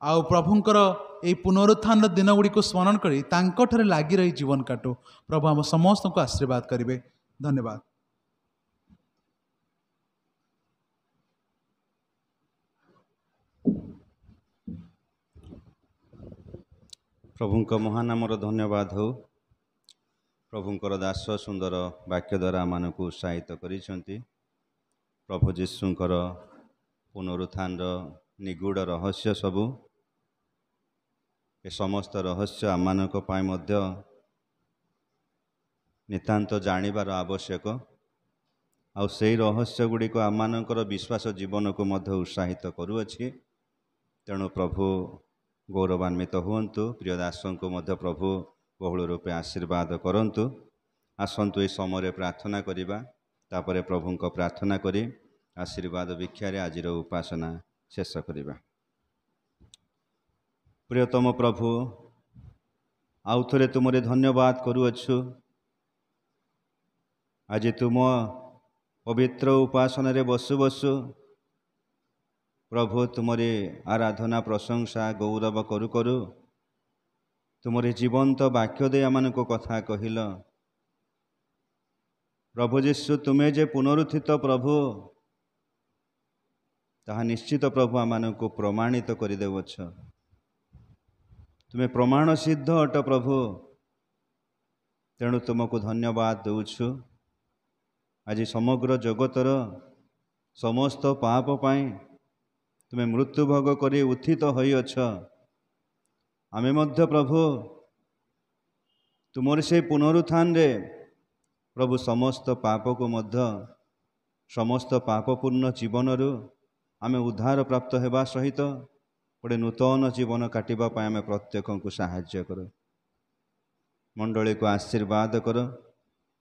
आ प्रभुंकर ए पुनरुत्थान दिन गुड़ी को स्मरण करी तांको ठरे लागी रही जीवन काटू। प्रभु हम समस्त को आशीर्वाद करिवे। धन्यवाद। प्रभुंक महानामर धन्यवाद हो। प्रभुंकर दास सुंदर वाक्य द्वारा आम को उत्साहित करिसेंति। प्रभु जीशुंकर पुनरुत्थान निगूढ़ रहस्य सबू ए समस्त रहस्य आम नितांत जानिबार आवश्यक आ से रहस्य गुड़िक आमर विश्वास जीवन को मध्य उत्साहित करुअछि। तेणु प्रभु गौरवान्वित हुंतु। प्रिय दासों को मध्य प्रभु बहुल रूपे आशीर्वाद करंतु। आसंतु ए समय प्रार्थना करिबा तापरे प्रभु को प्रार्थना करी आशीर्वाद भिक्षारे आज उपासना शेष करिबा। प्रियतम प्रभु आउ थरे तुमरे धन्यवाद करुअछु। आज तुम पवित्र उपासना रे बसु बसु प्रभु तुमरे आराधना प्रशंसा गौरव करू करू तुमरे जीवंत वाक्य दे आमान को कथा कहिल। प्रभु जीशु तुम्हें जे पुनरुत्थित प्रभु ताहा निश्चित प्रभु आमान को प्रमाणित करदेवछ। तुम्हें प्रमाण सिद्ध अट प्रभु। तेणु तुमको धन्यवाद दौछु। आज समग्र जगतर समस्त पाप पाई तुम्हें मृत्यु भोग करी उत्थित होई अछ। आमे मध्य प्रभु तुमर से पुनरुत्थान रे प्रभु समस्त पाप को मध्य समस्त पापपूर्ण जीवन रु आमे उद्धार प्राप्त हेबा सहित गोटे नूतन जीवन काटिबा पाई आमे प्रत्येक को साहाय्य कर। मंडली को आशीर्वाद कर।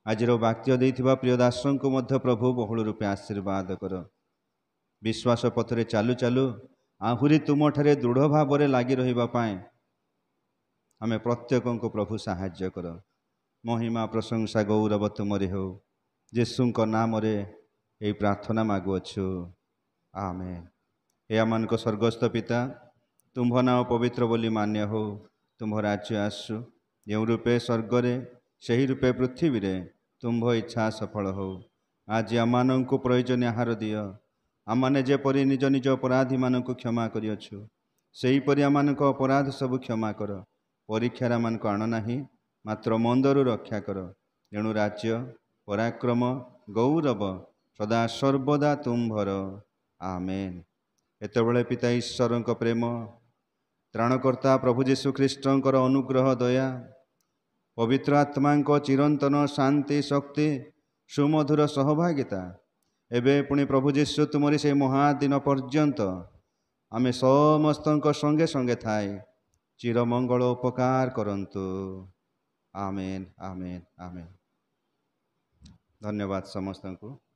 आज वाक्य देथिबा प्रिय दासों को मध्य प्रभु बहुल रूपे आशीर्वाद कर। विश्वास पथरे चालू चालू आहुरी तुम ठारे दृढ़ भाव लगी रहिबा पाई आमे प्रत्येक को प्रभु साहाय्य कर। महिमा प्रशंसा गौरव तुमरे हो। जीशुंक नाम रे एई प्रार्थना मागुअछु। आमेन। हे आमान को स्वर्गस्थ पिता तुम्भ नाम पवित्र बोली मान्य हो। तुम्भ राज्य आसु जो रूपे स्वर्ग रे सही रूपे पृथ्वी रे तुम्भ इच्छा सफल हो। आज आमान को प्रयोजन आहार दियो। आमाने जेपरि निज निज अपराधी मान को क्षमा करियछु सेहीपरि आमानक अपराध सब क्षमा कर। परीक्षार आमान आण नाही मात्र मंदरु रक्षा कर। एणु राज्य पराक्रम गौरव सदा सर्वदा तुम्भर आमेन। एतबेले पिता ईश्वरଙ୍କ प्रेम, त्राणकर्ता प्रभु जीशु ख्रीष्टଙ୍କର अनुग्रह दया, पवित्र आत्माଙ୍କ चिरंतन शांति शक्ति सुमधुर सहभागिता एबे पुणी प्रभु जीशु तुमरी से महादिन पर्यंत आमे समस्तଙ୍କ संगे संगे थाए चिरमंगल उपकार करंतु। आमेन आमेन आमेन। धन्यवाद समस्तଙ୍କୁ।